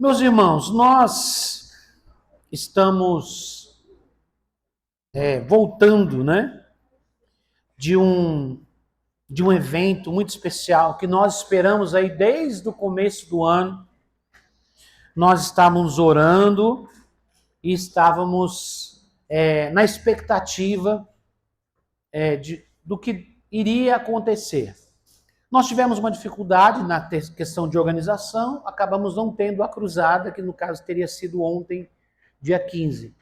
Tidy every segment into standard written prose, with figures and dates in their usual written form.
Meus irmãos, nós estamos voltando, né, de um evento muito especial que nós esperamos aí desde o começo do ano. Nós estávamos orando e estávamos na expectativa do que iria acontecer. Nós tivemos uma dificuldade na questão de organização, acabamos não tendo a cruzada, que no caso teria sido ontem, dia 15.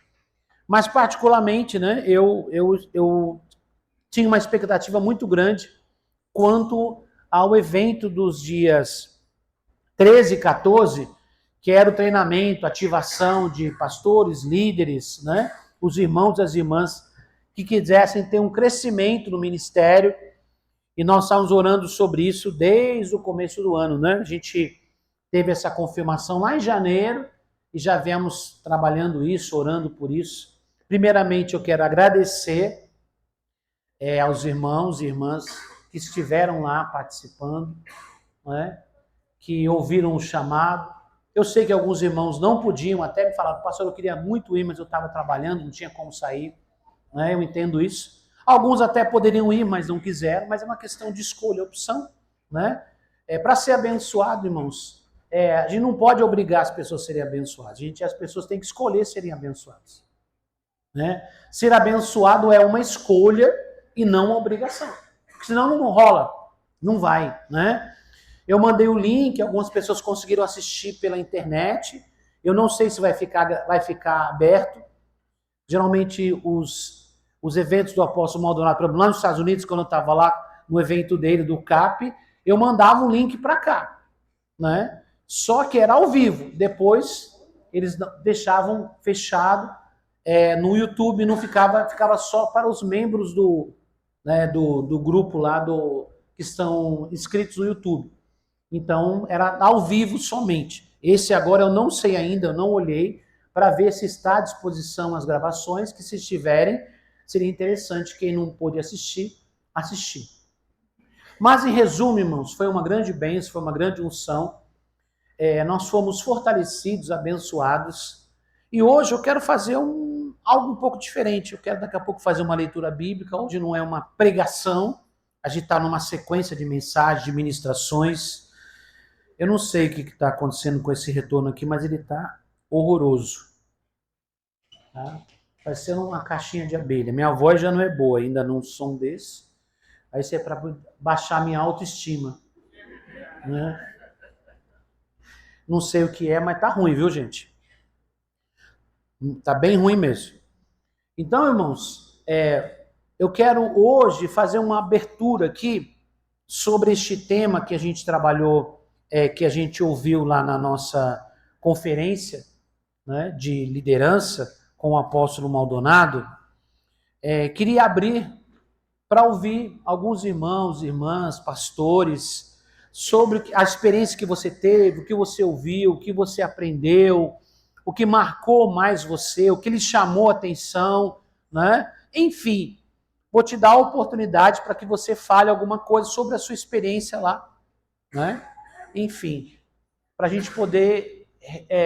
Mas particularmente, né, eu tinha uma expectativa muito grande quanto ao evento dos dias 13 e 14, que era o treinamento, ativação de pastores, líderes, né, os irmãos e as irmãs que quisessem ter um crescimento no ministério. E nós estávamos orando sobre isso desde o começo do ano, né? A gente teve essa confirmação lá em janeiro e já viemos trabalhando isso, orando por isso. Primeiramente, eu quero agradecer aos irmãos e irmãs que estiveram lá participando, né? Que ouviram o chamado. Eu sei que alguns irmãos não podiam, até me falaram, pastor, eu queria muito ir, mas eu estava trabalhando, não tinha como sair, né? Eu entendo isso. Alguns até poderiam ir, mas não quiseram, mas é uma questão de escolha, opção, né? Para ser abençoado, irmãos, a gente não pode obrigar as pessoas a serem abençoadas. As pessoas têm que escolher serem abençoadas, né? Ser abençoado é uma escolha e não uma obrigação. Porque senão não rola, não vai, né? Eu mandei o link, algumas pessoas conseguiram assistir pela internet. Eu não sei se vai ficar aberto. Geralmente os eventos do apóstolo Maldonado, por exemplo, lá nos Estados Unidos, quando eu estava lá no evento dele, do CAP, eu mandava um link para cá, né? Só que era ao vivo. Depois, eles deixavam fechado no YouTube, não ficava só para os membros do grupo lá que estão inscritos no YouTube. Então, era ao vivo somente. Esse agora eu não sei ainda, eu não olhei, para ver se está à disposição as gravações, que se estiverem, seria interessante quem não pôde assistir. Mas, em resumo, irmãos, foi uma grande bênção, foi uma grande unção. Nós fomos fortalecidos, abençoados. E hoje eu quero fazer algo um pouco diferente. Eu quero daqui a pouco fazer uma leitura bíblica. Hoje não é uma pregação. A gente está numa sequência de mensagens, de ministrações. Eu não sei o que está acontecendo com esse retorno aqui, mas ele está horroroso. Tá? Parecendo uma caixinha de abelha. Minha voz já não é boa ainda num som desse. Aí isso é para baixar minha autoestima. Né? Não sei o que é, mas tá ruim, viu, gente? Tá bem ruim mesmo. Então, irmãos, eu quero hoje fazer uma abertura aqui sobre este tema que a gente trabalhou, que a gente ouviu lá na nossa conferência, né, de liderança com o apóstolo Maldonado. Queria abrir para ouvir alguns irmãos, irmãs, pastores, sobre a experiência que você teve, o que você ouviu, o que você aprendeu, o que marcou mais você, o que lhe chamou a atenção, né? Enfim, vou te dar a oportunidade para que você fale alguma coisa sobre a sua experiência lá, né? Enfim, para a gente poder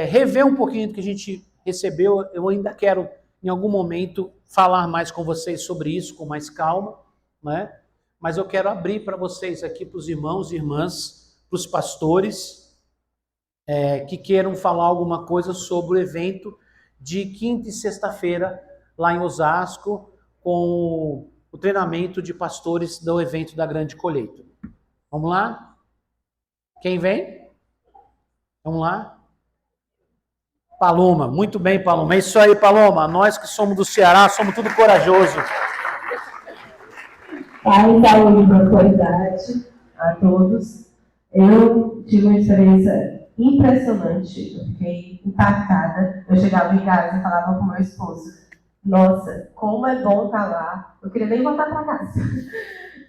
rever um pouquinho do que a gente recebeu. Eu ainda quero, em algum momento, falar mais com vocês sobre isso, com mais calma, né? Mas eu quero abrir para vocês aqui, para os irmãos e irmãs, para os pastores, que queiram falar alguma coisa sobre o evento de quinta e sexta-feira, lá em Osasco, com o treinamento de pastores do evento da Grande Colheita. Vamos lá? Quem vem? Vamos lá? Paloma, muito bem, Paloma. É isso aí, Paloma. Nós que somos do Ceará, somos tudo corajoso. Pai, saúde e prosperidade a todos. Eu tive uma experiência impressionante. Eu fiquei impactada. Eu chegava em casa e falava com meu esposo: nossa, como é bom estar lá. Eu queria nem voltar para casa.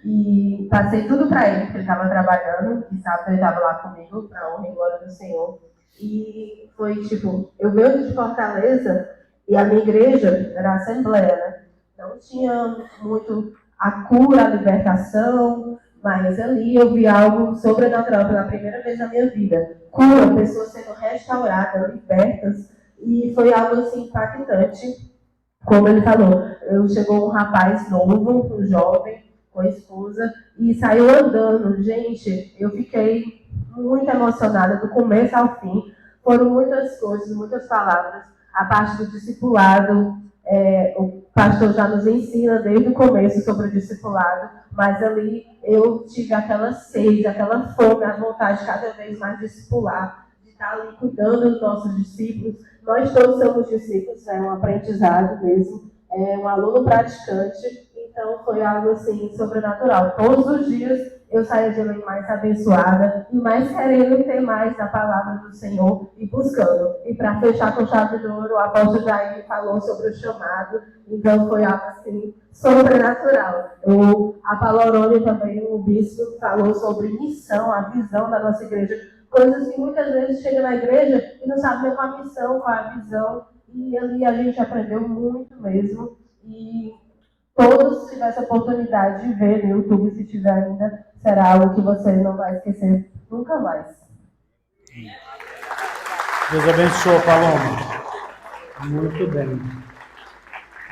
E passei tudo para ele, porque ele estava trabalhando, e sábado ele estava lá comigo, para a honra e glória do Senhor. E foi tipo, eu venho de Fortaleza e a minha igreja era a Assembleia, né? Não tinha muito a cura, a libertação, Mas ali eu vi algo sobrenatural pela primeira vez na minha vida. Cura, pessoas sendo restauradas, libertas. E foi algo assim impactante. Como ele falou, chegou um rapaz novo, um jovem, com a esposa, e saiu andando. Gente, eu fiquei muito emocionada do começo ao fim. Foram muitas coisas, muitas palavras. A parte do discipulado, o pastor já nos ensina desde o começo sobre o discipulado, mas ali eu tive aquela sede, aquela fome, a vontade de cada vez mais discipular, de estar ali cuidando dos nossos discípulos. Nós todos somos discípulos, é um aprendizado mesmo, é um aluno praticante, então foi algo assim sobrenatural. Todos os dias eu saía de ali mais abençoada e mais querendo ter mais da palavra do Senhor e buscando. E para fechar com chave de ouro, o apóstolo Jair falou sobre o chamado, então foi algo assim sobrenatural. A Palorone também, o bispo, falou sobre missão, a visão da nossa igreja, coisas que muitas vezes chega na igreja e não sabe qual a missão, qual a visão, e ali a gente aprendeu muito mesmo. E todos, se tiver essa oportunidade de ver no YouTube, se tiver ainda, será algo que você não vai esquecer nunca mais. Deus abençoe, Paloma. Muito bem.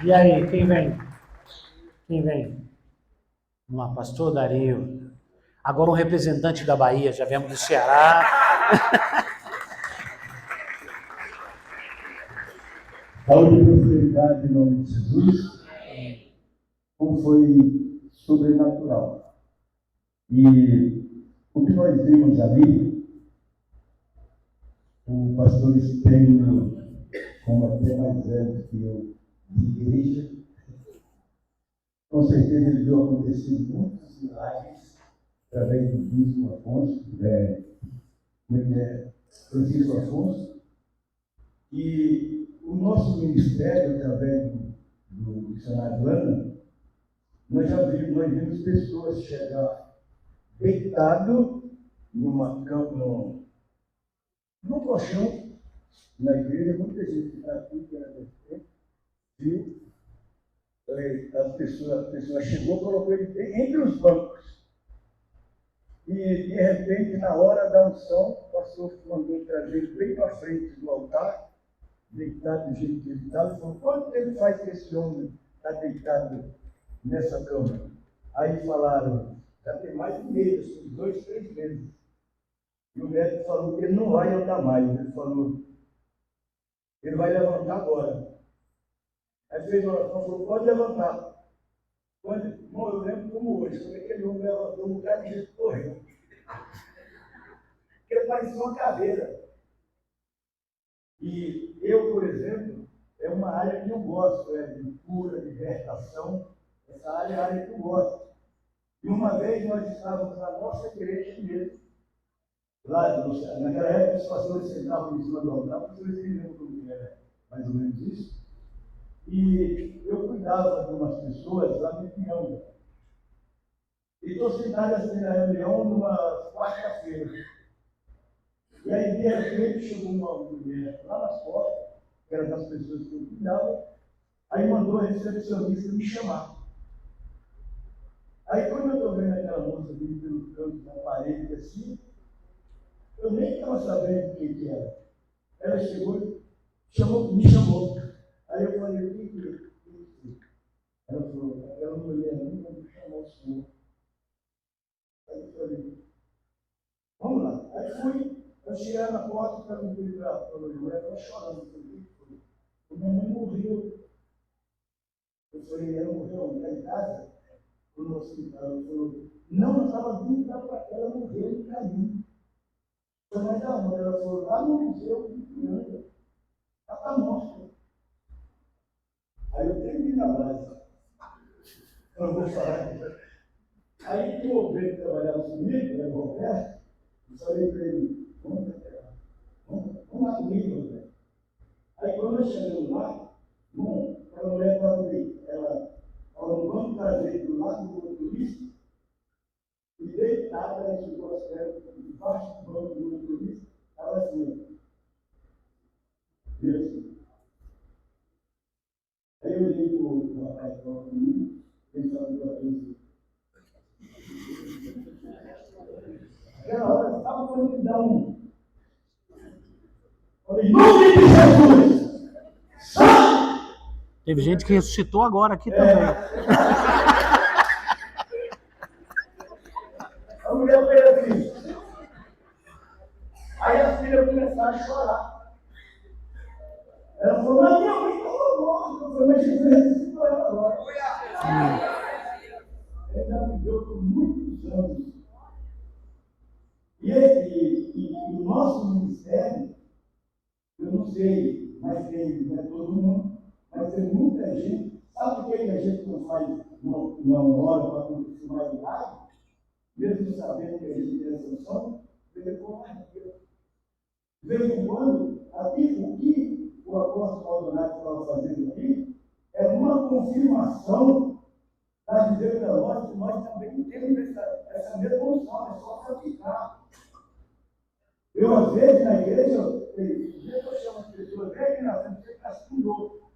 E aí, quem vem? Quem vem? Vamos lá, pastor Dario. Agora um representante da Bahia, já viemos do Ceará. Saúde e prosperidade em nome de Jesus, como foi sobrenatural. E o que nós vimos ali, o pastor Estênio, como até mais velho que eu, de igreja, com certeza ele viu acontecer muitos milagres através do bispo Afonso, Francisco Afonso, e o nosso ministério, através do missionário Ana, nós vimos pessoas chegar deitado numa cama, num colchão na igreja. Muita gente que está aqui, que era desse tempo, viu. A pessoa chegou, colocou ele entre os bancos. E, de repente, na hora da unção, o pastor mandou trazer ele bem para frente do altar, deitado do jeito que ele estava, e falou: quanto tempo faz que esse homem está deitado nessa cama? Aí falaram: já tem mais de meses, uns 2, 3 meses. E o médico falou que ele não vai andar mais. Ele falou: ele vai levantar agora. Aí fez uma oração, falou: pode levantar. Bom, eu lembro como hoje, quando aquele homem levantou, um lugar de gente correu. Porque parecia uma caveira. E eu, por exemplo, é uma área que eu gosto, de cura, de libertação. Essa área é a área que eu gosto. E uma vez nós estávamos na nossa igreja mesmo. Lá, naquela época, os pastores sentavam em cima do altar, os pastores lembram como era mais ou menos isso. E eu cuidava de umas pessoas lá no Pinhão. E estou sentado assim na reunião numa quarta-feira. E aí, de repente, chegou uma mulher lá nas portas, que era das pessoas que eu cuidava, aí mandou a recepcionista me chamar. Aí, quando eu estou vendo aquela moça vindo pelo canto da parede assim, eu nem estava sabendo o que era. Ela chegou e me chamou. Aí eu falei: o que é? Ela falou: aquela mulher nunca me chamou o senhor. Aí eu falei: vamos lá. Aí fui, eu cheguei na porta, perguntei para a mulher, ela chorando. Eu falei: o que foi? Minha mãe morreu. Eu falei: ela morreu? Está em casa? No hospital. Ela falou: não, eu estava vindo para cá, ela morreu no caminho. Eu falei: mas aonde? Ela falou: lá no museu de Piranga. Ela está morta. Aí eu terminei na base. Eu não vou falar. Aí que o Roberto trabalhava comigo, né, o Roberto, eu falei para ele: vamos lá comigo, Roberto. Aí quando nós chegamos lá, aquela mulher estava ali, ela falou: vamos trazer do lado do motorista, e deitada, ela chegou as pernas debaixo do banco do motorista, ela assim, Deus. Aí eu olhei para o rapaz que estava comigo, ele falou para mim: quando me dá um. Falei, em nome de Jesus! Sai! Teve gente que ressuscitou agora aqui também. A mulher fez assim. Aí as filhas começaram a chorar. Ela falou, mas minha mãe estava morta. Eu falei, mas Jesus ressuscitou ela agora. Ele já viveu por muitos anos. E o nosso ministério, eu não sei, mas tem, não é todo mundo, mas tem muita gente. Sabe por que a gente não faz, não ora para acontecer mais milagre? Mesmo sabendo que a gente tem essa unção, de vez em quando, até o que o apóstolo Maldonado estava fazendo aqui, é uma confirmação para dizer para nós que nós também temos essa mesma unção, é só praticar. Eu, às vezes, na igreja, eu chamo as pessoas, vem aqui na frente, você está com outro.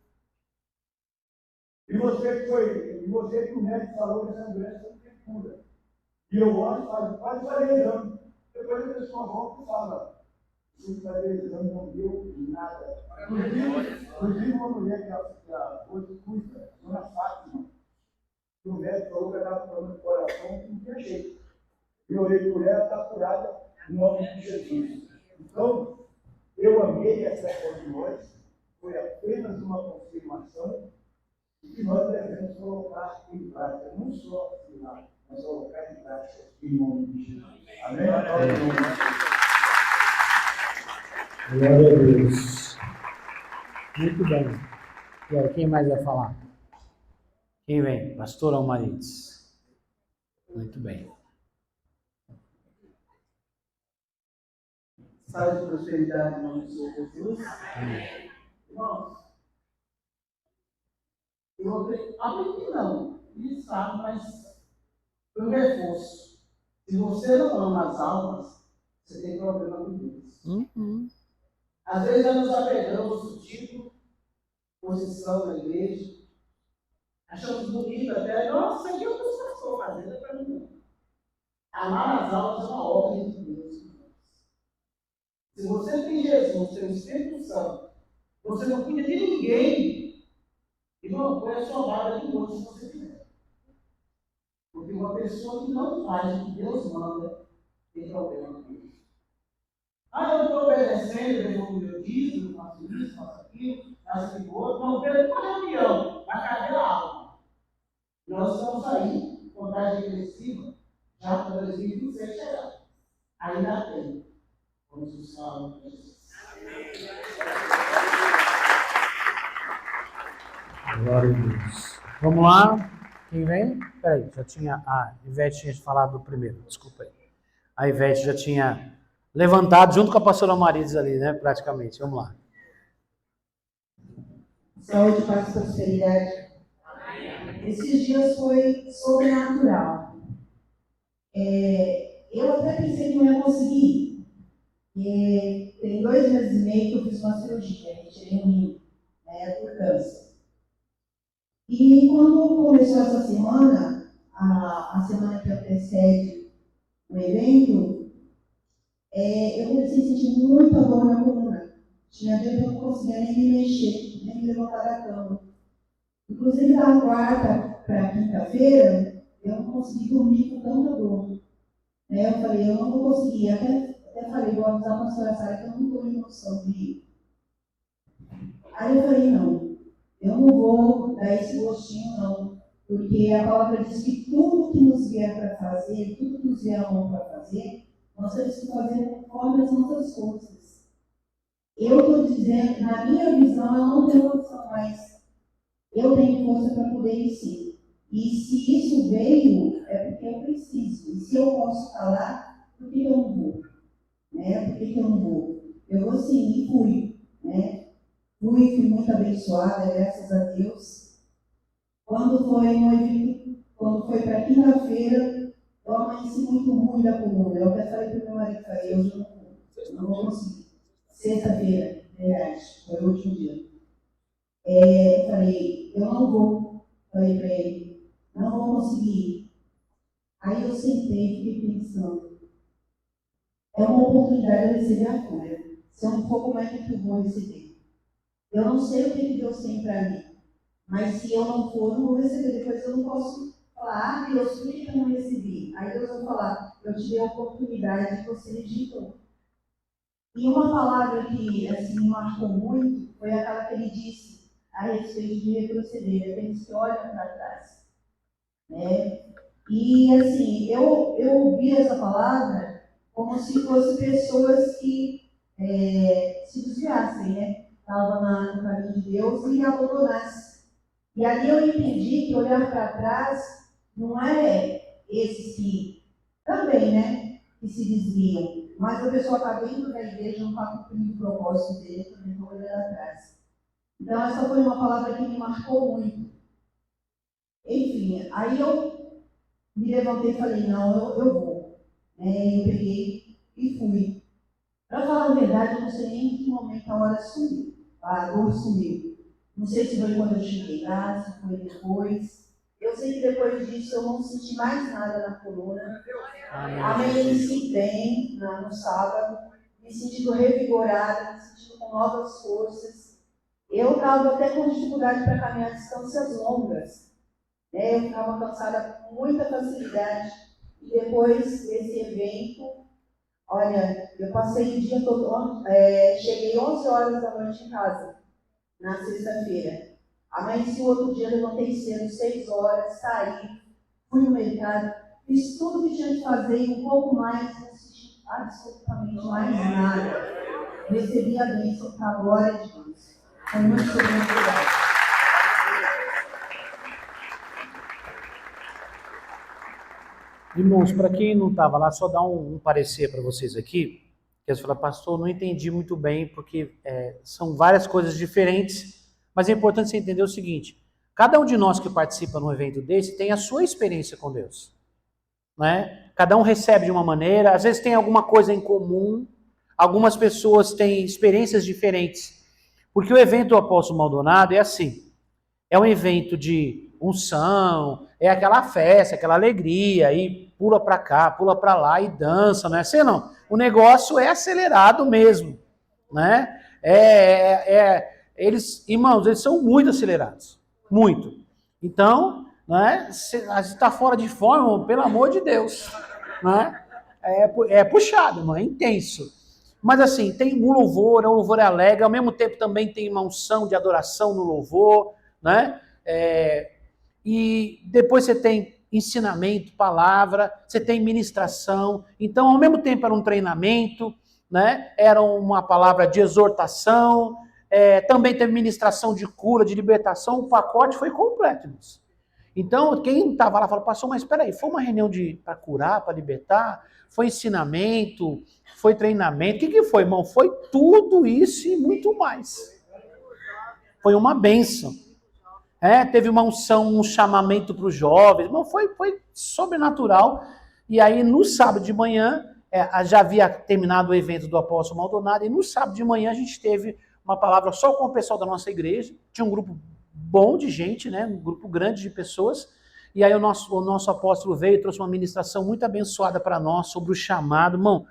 E você que o médico falou que essa doença não tem cura. E eu olho e falo, quase falei exame. Depois a pessoa volta e fala, se fazer exame não deu nada. Inclusive uma mulher que hoje cuida, dona Fátima, que o médico falou que ela estava com problema de coração, que não tinha jeito. E eu orei por ela, está curada em nome de Jesus. Então, eu amei essa reunião de hoje, foi apenas uma confirmação de que nós devemos colocar em prática, não só assinar, mas colocar em prática em nome de Jesus. Amém? Glória a Deus. Muito bem. E aí, quem mais vai falar? Quem vem? Pastor Almarides. Muito bem. Saúde e prosperidade em nome do Senhor Jesus. Amém. Irmãos, eu aprendi não, ele sabe, mas foi um reforço. Se você não ama as almas, você tem problema com Deus. Às vezes nós nos apegamos ao título, posição na igreja, achamos bonito até, nossa, isso aqui eu estou fazendo, é para mim não. Amar as almas é uma ordem de Deus. Se você tem Jesus, tem o Espírito Santo, você não cuida de ninguém, irmão, põe a sua vara de novo se você quiser. Porque uma pessoa que não faz o que Deus manda, tem problema com isso. Ah, eu não estou obedecendo, eu devolvo o meu dízimo, faço isso, faço aquilo, faço aquilo outro. Não, pelo uma reunião, vai caber a alma. Nós estamos aí, contagem regressiva, já para 2026 chegar. Ainda tem. Vamos buscar a alma de Jesus. Glória a Deus. Vamos lá. Quem vem? Peraí, já tinha. A Ivete tinha falado primeiro, desculpa aí. A Ivete já tinha levantado junto com a pastora Marides ali, né? Praticamente. Vamos lá. Saúde, paz e prosperidade. Esses dias foi sobrenatural. Eu até pensei que não ia conseguir. Tem 2 meses e meio que eu fiz uma cirurgia, retirei um rim, né, por câncer. E quando começou essa semana, a semana que antecede o evento, eu comecei a sentir muita dor na coluna. Tinha dia que eu não conseguia nem me mexer, nem me levantar da cama. Inclusive, da quarta para quinta-feira, eu não consegui dormir com tanta dor. Eu falei, eu não vou conseguir. Até falei, vou avisar para a senhora Sara que eu não estou em noção de ir. Aí eu falei, não, eu não vou dar esse gostinho, não. Porque a palavra diz que tudo que nos vier para fazer, tudo que nos vier a mão para fazer, nós temos que fazer conforme as nossas forças. Eu estou dizendo, na minha visão, eu não tenho opção, mas eu tenho força para poder ir sim. E se isso veio, é porque eu preciso. E se eu posso falar, por que eu não vou? Por que eu não vou? Eu vou sim, e fui. Fui muito abençoada, graças a Deus. Quando foi para quinta-feira, eu amanheci muito ruim da coluna. Eu até falei para o meu marido, falei, hoje eu não vou conseguir. Sexta-feira, verdade, foi o último dia. Eu falei, eu não vou. Falei para ele, não vou conseguir. Aí eu sentei e fiquei pensando. é uma oportunidade de eu receber a cura. Se eu não for, como é que eu vou receber? Eu não sei o que Deus tem para mim, mas se eu não for, eu não vou receber. Depois eu não posso falar, ah, Deus, por que eu não recebi? Aí Deus vai falar, eu te dei a oportunidade de você rejeitou. E uma palavra que assim, me marcou muito foi aquela que ele disse a respeito de retroceder, aqueles que olham para trás. Né? E assim, eu ouvi essa palavra como se fossem pessoas que se desviassem, né? Estavam no caminho de Deus e abandonassem. E ali eu entendi que olhar para trás não é esses que também, né? Que se desviam. Mas a pessoa está dentro da igreja, não está cumprindo o propósito dele, também está olhando atrás. Então, essa foi uma palavra que me marcou muito. Enfim, aí eu me levantei e falei, não, eu vou. Eu peguei e fui. Para falar a verdade, eu não sei nem em que momento a hora sumiu. A dor sumiu. Não sei se foi quando eu cheguei lá, se foi depois. Eu sei que depois disso eu não senti mais nada na coluna. Amanheci bem no sábado, me sentindo revigorada, me sentindo com novas forças. Eu estava até com dificuldade para caminhar distâncias longas. Eu ficava cansada com muita facilidade. E depois desse evento, olha, eu passei o dia todo, cheguei 11 horas da noite em casa, na sexta-feira. Amanheci o outro dia, levantei cedo, 6 horas, saí, fui no mercado, fiz tudo que tinha que fazer e um pouco mais, não senti absolutamente mais nada. Recebi a bênção para a glória de Deus. Foi muito sobrenatural. Irmãos, para quem não estava lá, só dar um parecer para vocês aqui, que eles falaram, pastor, não entendi muito bem, porque são várias coisas diferentes, mas é importante você entender o seguinte, cada um de nós que participa num evento desse tem a sua experiência com Deus, né? Cada um recebe de uma maneira, às vezes tem alguma coisa em comum, algumas pessoas têm experiências diferentes, porque o evento do Apóstolo Maldonado é assim, é um evento de unção, é aquela festa, aquela alegria, e pula para cá, pula para lá e dança, não é assim não? O negócio é acelerado mesmo, né? Eles, irmãos, eles são muito acelerados, muito. Então, né, se está fora de forma, pelo amor de Deus, né? É puxado, irmão, é intenso. Mas assim, tem um louvor é alegre, ao mesmo tempo também tem uma unção de adoração no louvor, né? E depois você tem ensinamento, palavra, você tem ministração. Então, ao mesmo tempo era um treinamento, né? Era uma palavra de exortação, também teve ministração de cura, de libertação, o pacote foi completo, irmãos. Então, quem estava lá falou, pastor, mas espera aí, foi uma reunião para curar, para libertar? Foi ensinamento? Foi treinamento? O que foi, irmão? Foi tudo isso e muito mais. Foi uma bênção. Teve uma unção, um chamamento para os jovens, não, foi sobrenatural. E aí, no sábado de manhã, já havia terminado o evento do Apóstolo Maldonado, e no sábado de manhã a gente teve uma palavra só com o pessoal da nossa igreja, tinha um grupo bom de gente, né, um grupo grande de pessoas, e aí o nosso apóstolo veio e trouxe uma ministração muito abençoada para nós sobre o chamado. Irmão,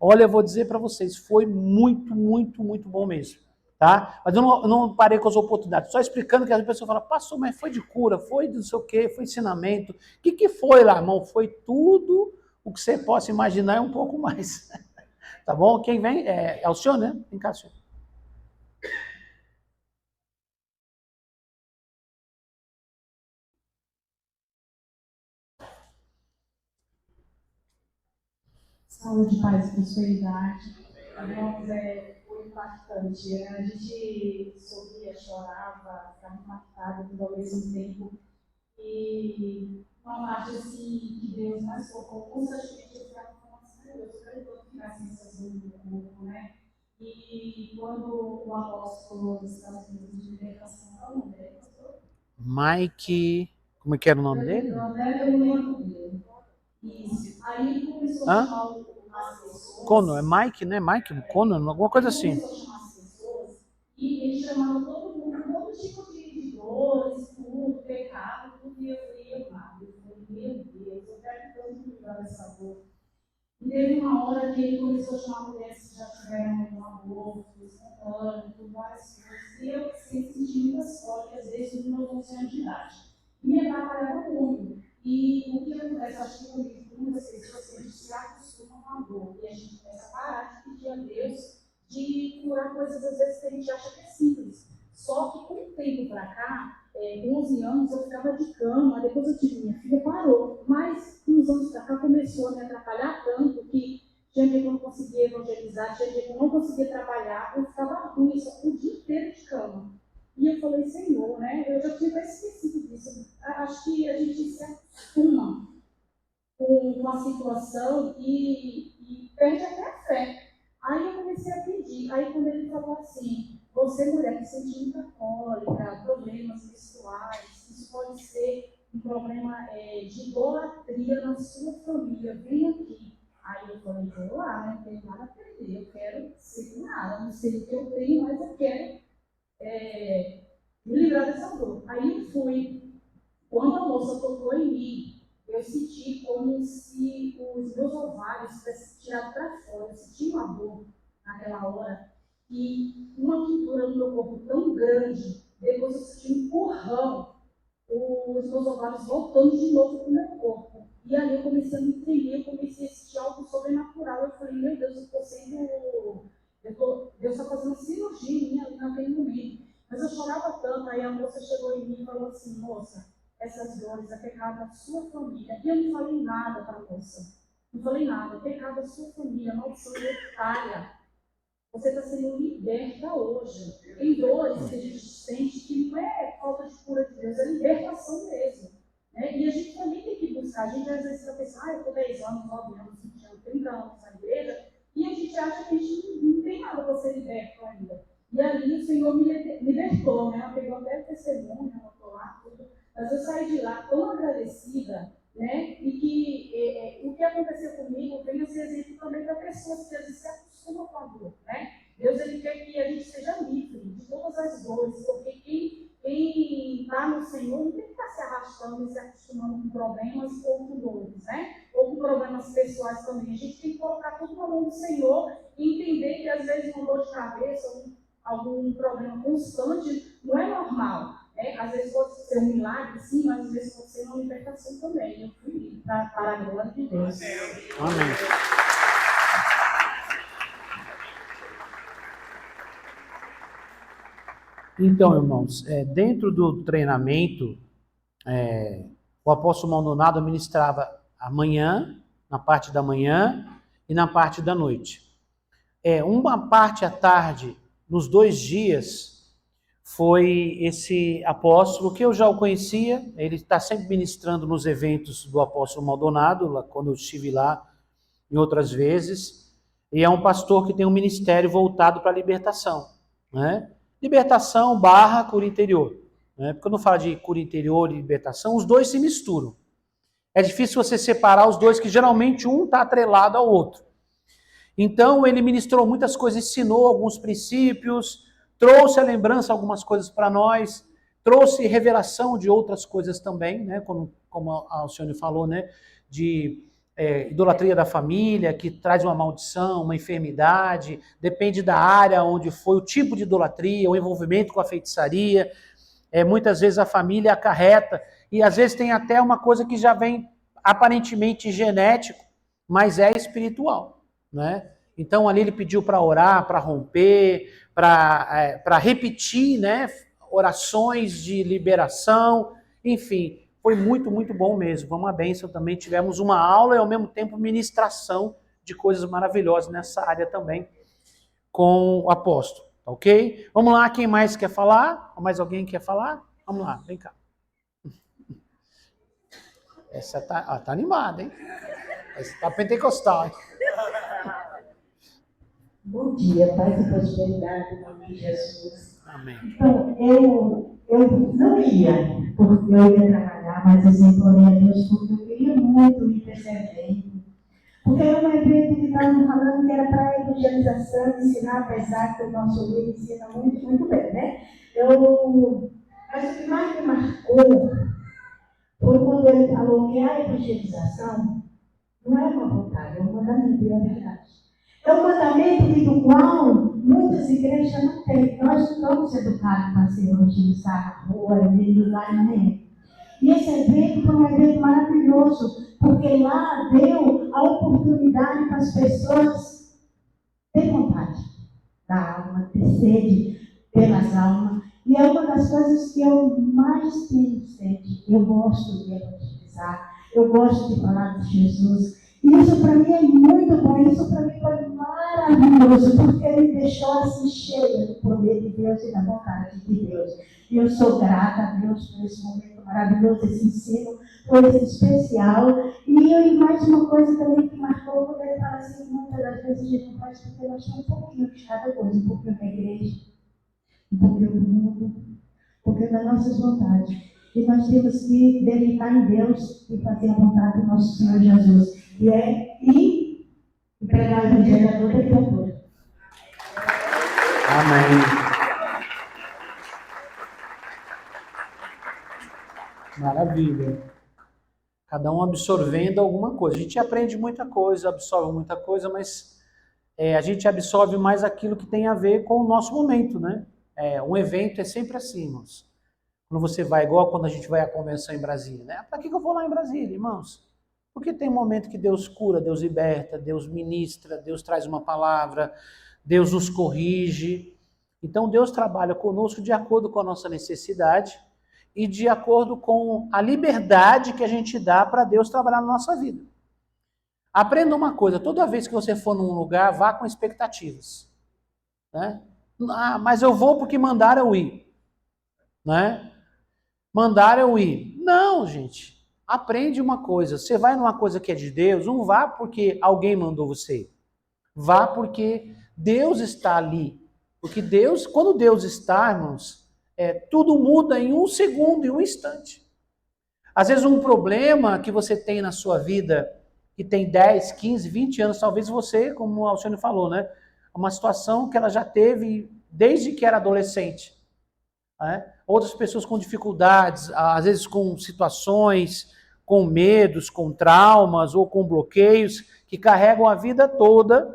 olha, eu vou dizer para vocês, foi muito, muito, muito bom mesmo. Tá? Mas eu não parei com as oportunidades, só explicando que as pessoas falam, pastor, mas foi de cura, foi de não sei o quê, foi ensinamento. O que foi lá, irmão? Foi tudo o que você possa imaginar e um pouco mais. Tá bom? Quem vem é o senhor, né? Vem cá, senhor. Saúde, paz e prosperidade. Irmãos, foi impactante. A gente sorria, chorava, ficava impactada tudo ao mesmo tempo. E uma parte assim que Deus mais focou, constantemente eu ficava falando assim, meu Deus, eu quero que ficar sensação do corpo, né? E quando o apóstolo dos Estados Unidos de libertação, qual é o nome dele, pastor? Mike, como é que era o nome dele? Eu até eu lembro dele. Isso. Aí ele começou a chamar as pessoas. Conor, é Mike, né? Mike, Conor, alguma coisa assim. Começou a chamar as pessoas e ele chamava todo mundo, todo tipo de dores, tudo, pecado, tudo, e eu falei, meu Deus, eu quero que Deus me livrar dessa dor. E teve uma hora que ele começou a chamar mulheres que já tiveram um aborto, espontâneo, várias coisas. E eu senti muitas cólicas desde os meus 11 anos de idade. E me atrapalhava muito. E o que acontece, acho que com muitas pessoas, a gente se acostuma com a dor. E a gente começa a parar de pedir a Deus de curar coisas, às vezes, que a gente acha que é simples. Só que, com o tempo para cá, com 11 anos, eu ficava de cama, depois eu tive minha filha, parou. Mas, uns anos para cá, começou a me atrapalhar tanto que tinha dia que eu não conseguia evangelizar, tinha dia que eu não conseguia trabalhar, eu ficava ruim, só o dia inteiro de cama. E eu falei, Senhor, né? Eu já tinha até esquecido disso. Acho que a gente se acostuma com a situação e perde até a fé. Aí eu comecei a pedir. Aí quando ele falou assim, você mulher que sente muita cólica, problemas menstruais, isso pode ser um problema de idolatria na sua família, vem aqui. Aí eu falei, vou lá, não tenho nada a perder, eu quero ser curada, não sei o que eu tenho, mas eu quero me livrar dessa dor. Aí eu fui. Quando a moça tocou em mim, eu senti como se os meus ovários tivessem tirado para fora. Eu senti uma dor naquela hora e uma quintura no meu corpo tão grande. Depois eu senti um empurrão, os meus ovários voltando de novo para o meu corpo. E aí eu comecei a me tremer, eu comecei a sentir algo sobrenatural. Eu falei, meu Deus, eu estou sendo... Deus está fazendo cirurgia em mim ali naquele momento. Mas eu chorava tanto, aí a moça chegou em mim e falou assim, moça, essas dores é pecado da sua família. E eu não falei nada para a moça. Não falei nada, é pecado da sua família, maldição hereditária. Você está sendo liberta hoje. Tem dores que a gente sente que não é falta de cura de Deus, é libertação mesmo. Né? E a gente também tem que buscar. A gente às vezes vai pensar, eu estou 10 anos, 9 anos, 20 anos, 30 anos na igreja, e a gente acha que a gente não tem nada para ser liberto ainda. E ali o Senhor me libertou, né? Ela pegou até o testemunho, anotou lá, tudo. Mas eu saí de lá tão agradecida, né? E que o que aconteceu comigo vem a ser exemplo também para pessoas que às vezes se acostumam com a dor, né? Deus, ele quer que a gente seja livre de todas as dores, porque quem está no Senhor não tem que estar se arrastando e se acostumando com problemas ou com dores, né? Ou com problemas pessoais também. A gente tem que colocar tudo na mão do Senhor e entender que às vezes uma dor de cabeça, algum problema constante, não é normal. Às vezes pode ser um milagre, sim, mas às vezes pode ser uma libertação também. Eu fui livre para a glória de Deus. Amém. Então, irmãos, dentro do treinamento, o apóstolo Maldonado ministrava amanhã, na parte da manhã e na parte da noite. Uma parte à tarde, nos 2 dias, foi esse apóstolo, que eu já o conhecia, ele está sempre ministrando nos eventos do apóstolo Maldonado, lá, quando eu estive lá em outras vezes, e é um pastor que tem um ministério voltado para a libertação, né? Libertação / cura interior, né? Porque quando fala de cura interior e libertação, os dois se misturam. É difícil você separar os dois, que geralmente um está atrelado ao outro. Então ele ministrou muitas coisas, ensinou alguns princípios, trouxe a lembrança algumas coisas para nós, trouxe revelação de outras coisas também, né? Como a Alcione falou, né? De idolatria da família, que traz uma maldição, uma enfermidade, depende da área onde foi, o tipo de idolatria, o envolvimento com a feitiçaria. Muitas vezes a família acarreta, e às vezes tem até uma coisa que já vem aparentemente genético, mas é espiritual, né? Então ali ele pediu para orar, para romper, para repetir, né? Orações de liberação, enfim. Foi muito, muito bom mesmo. Foi uma bênção também. Tivemos uma aula e, ao mesmo tempo, ministração de coisas maravilhosas nessa área também com o apóstolo. Ok? Vamos lá, quem mais quer falar? Mais alguém quer falar? Vamos lá, vem cá. Essa tá animada, hein? Essa tá pentecostal, hein? Bom dia, paz e prosperidade, em nome de Jesus. Amém. Então, eu não ia, porque eu ia trabalhar, mas eu implorei a Deus porque eu queria muito ir para esse evento. Porque era um evento que estavam falando que era para evangelização, ensinar, apesar que o nosso líder ensina muito, muito bem, né? Mas o que mais me marcou foi quando ele falou que a evangelização Não é uma vontade, é um mandamento, é a verdade. É um mandamento do qual muitas igrejas não têm. Nós não somos educados para ser utilizar na rua, em lugar nenhum. E esse evento foi um evento maravilhoso, porque lá deu a oportunidade para as pessoas ter vontade da alma, ter sede pelas almas. E é uma das coisas que eu mais tenho sede. Eu gosto de evangelizar, eu gosto de falar de Jesus. E isso para mim é muito bom, isso para mim foi maravilhoso, porque ele me deixou assim cheia do poder de Deus e da vontade de Deus. E eu sou grata a Deus por esse momento maravilhoso, esse ensino, foi esse especial. E mais uma coisa também que marcou, quando ele fala assim, muitas das vezes a gente não faz porque nós temos um pouquinho de cada coisa, um pouquinho da igreja, um pouquinho do mundo, um pouquinho das nossas vontades. E nós temos que deleitar em Deus e fazer a vontade do nosso Senhor Jesus. E é ir e pregar o evangelho a toda criatura. Amém. Maravilha. Cada um absorvendo alguma coisa. A gente aprende muita coisa, absorve muita coisa, mas a gente absorve mais aquilo que tem a ver com o nosso momento, né? Um evento é sempre assim, irmãos. Quando você vai, igual quando a gente vai à convenção em Brasília, né? Para que eu vou lá em Brasília, irmãos? Porque tem um momento que Deus cura, Deus liberta, Deus ministra, Deus traz uma palavra, Deus nos corrige. Então Deus trabalha conosco de acordo com a nossa necessidade e de acordo com a liberdade que a gente dá para Deus trabalhar na nossa vida. Aprenda uma coisa, toda vez que você for num lugar, vá com expectativas. Né? Ah, mas eu vou porque mandaram eu ir. Né? Mandaram eu ir. Não, gente. Aprende uma coisa. Você vai numa coisa que é de Deus, não vá porque alguém mandou você. Vá porque Deus está ali. Porque Deus, quando Deus está, irmãos, tudo muda em um segundo, em um instante. Às vezes um problema que você tem na sua vida, que tem 10, 15, 20 anos, talvez você, como o Alcione falou, né? Uma situação que ela já teve desde que era adolescente. Né? Outras pessoas com dificuldades, às vezes com situações, com medos, com traumas ou com bloqueios que carregam a vida toda,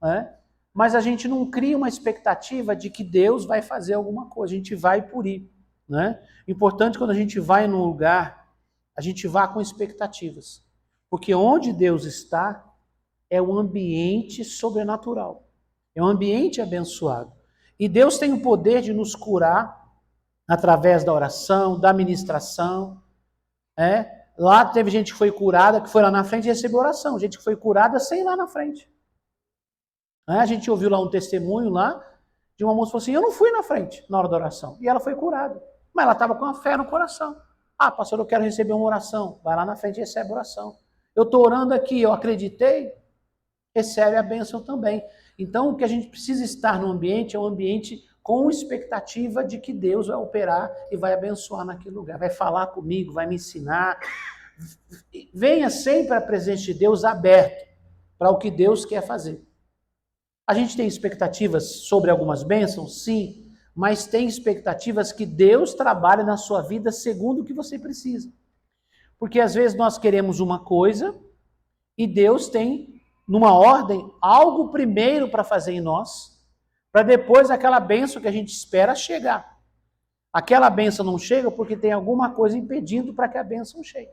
né? Mas a gente não cria uma expectativa de que Deus vai fazer alguma coisa, a gente vai por ir. Né? Importante quando a gente vai num lugar, a gente vá com expectativas, porque onde Deus está é um ambiente sobrenatural, é um ambiente abençoado. E Deus tem o poder de nos curar através da oração, da ministração. Lá teve gente que foi curada, que foi lá na frente e recebeu oração. Gente que foi curada sem ir lá na frente. A gente ouviu lá um testemunho lá de uma moça que falou assim, eu não fui na frente na hora da oração. E ela foi curada. Mas ela estava com a fé no coração. Ah, pastor, eu quero receber uma oração. Vai lá na frente e recebe a oração. Eu estou orando aqui, eu acreditei, recebe a bênção também. Então, o que a gente precisa estar no ambiente é um ambiente com expectativa de que Deus vai operar e vai abençoar naquele lugar. Vai falar comigo, vai me ensinar. Venha sempre a presença de Deus aberto para o que Deus quer fazer. A gente tem expectativas sobre algumas bênçãos? Sim. Mas tem expectativas que Deus trabalha na sua vida segundo o que você precisa. Porque às vezes nós queremos uma coisa e Deus tem, numa ordem, algo primeiro para fazer em nós, para depois aquela bênção que a gente espera chegar. Aquela bênção não chega porque tem alguma coisa impedindo para que a bênção chegue.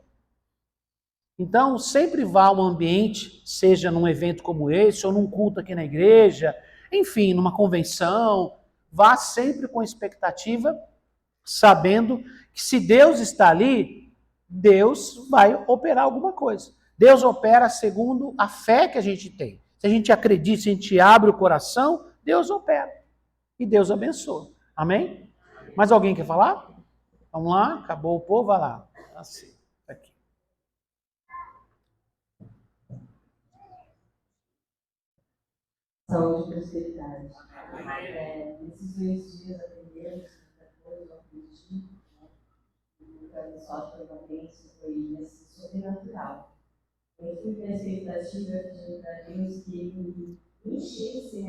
Então, sempre vá a um ambiente, seja num evento como esse, ou num culto aqui na igreja, enfim, numa convenção, vá sempre com expectativa, sabendo que se Deus está ali, Deus vai operar alguma coisa. Deus opera segundo a fé que a gente tem. Se a gente acredita, se a gente abre o coração, Deus opera. E Deus abençoa. Amém? Mais alguém quer falar? Vamos lá, acabou o povo, vai lá. Assim, aqui. Saúde e prosperidade. Nesses 2 dias aprendemos muita coisa, eu aprendi, muita sorte foi uma bênção, foi sobrenatural. Eu fui com a expectativa pedindo para Deus que Ele me enchesse,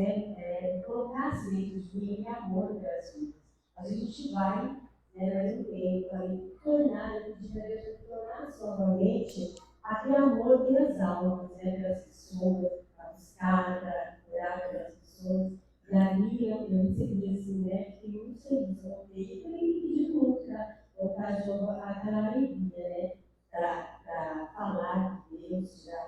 colocasse dentro de mim esse amor pelas vidas. Mas a gente vai, mais um tempo, vai tornar, pedir para Deus que tornasse novamente aquele amor pelas almas, né, pelas pessoas, para buscar, para curar pelas pessoas. E ali eu recebi assim, né, fiquei muito feliz, eu voltei e também pedi muito para voltar de novo aquela alegria, né, para falar de Deus, já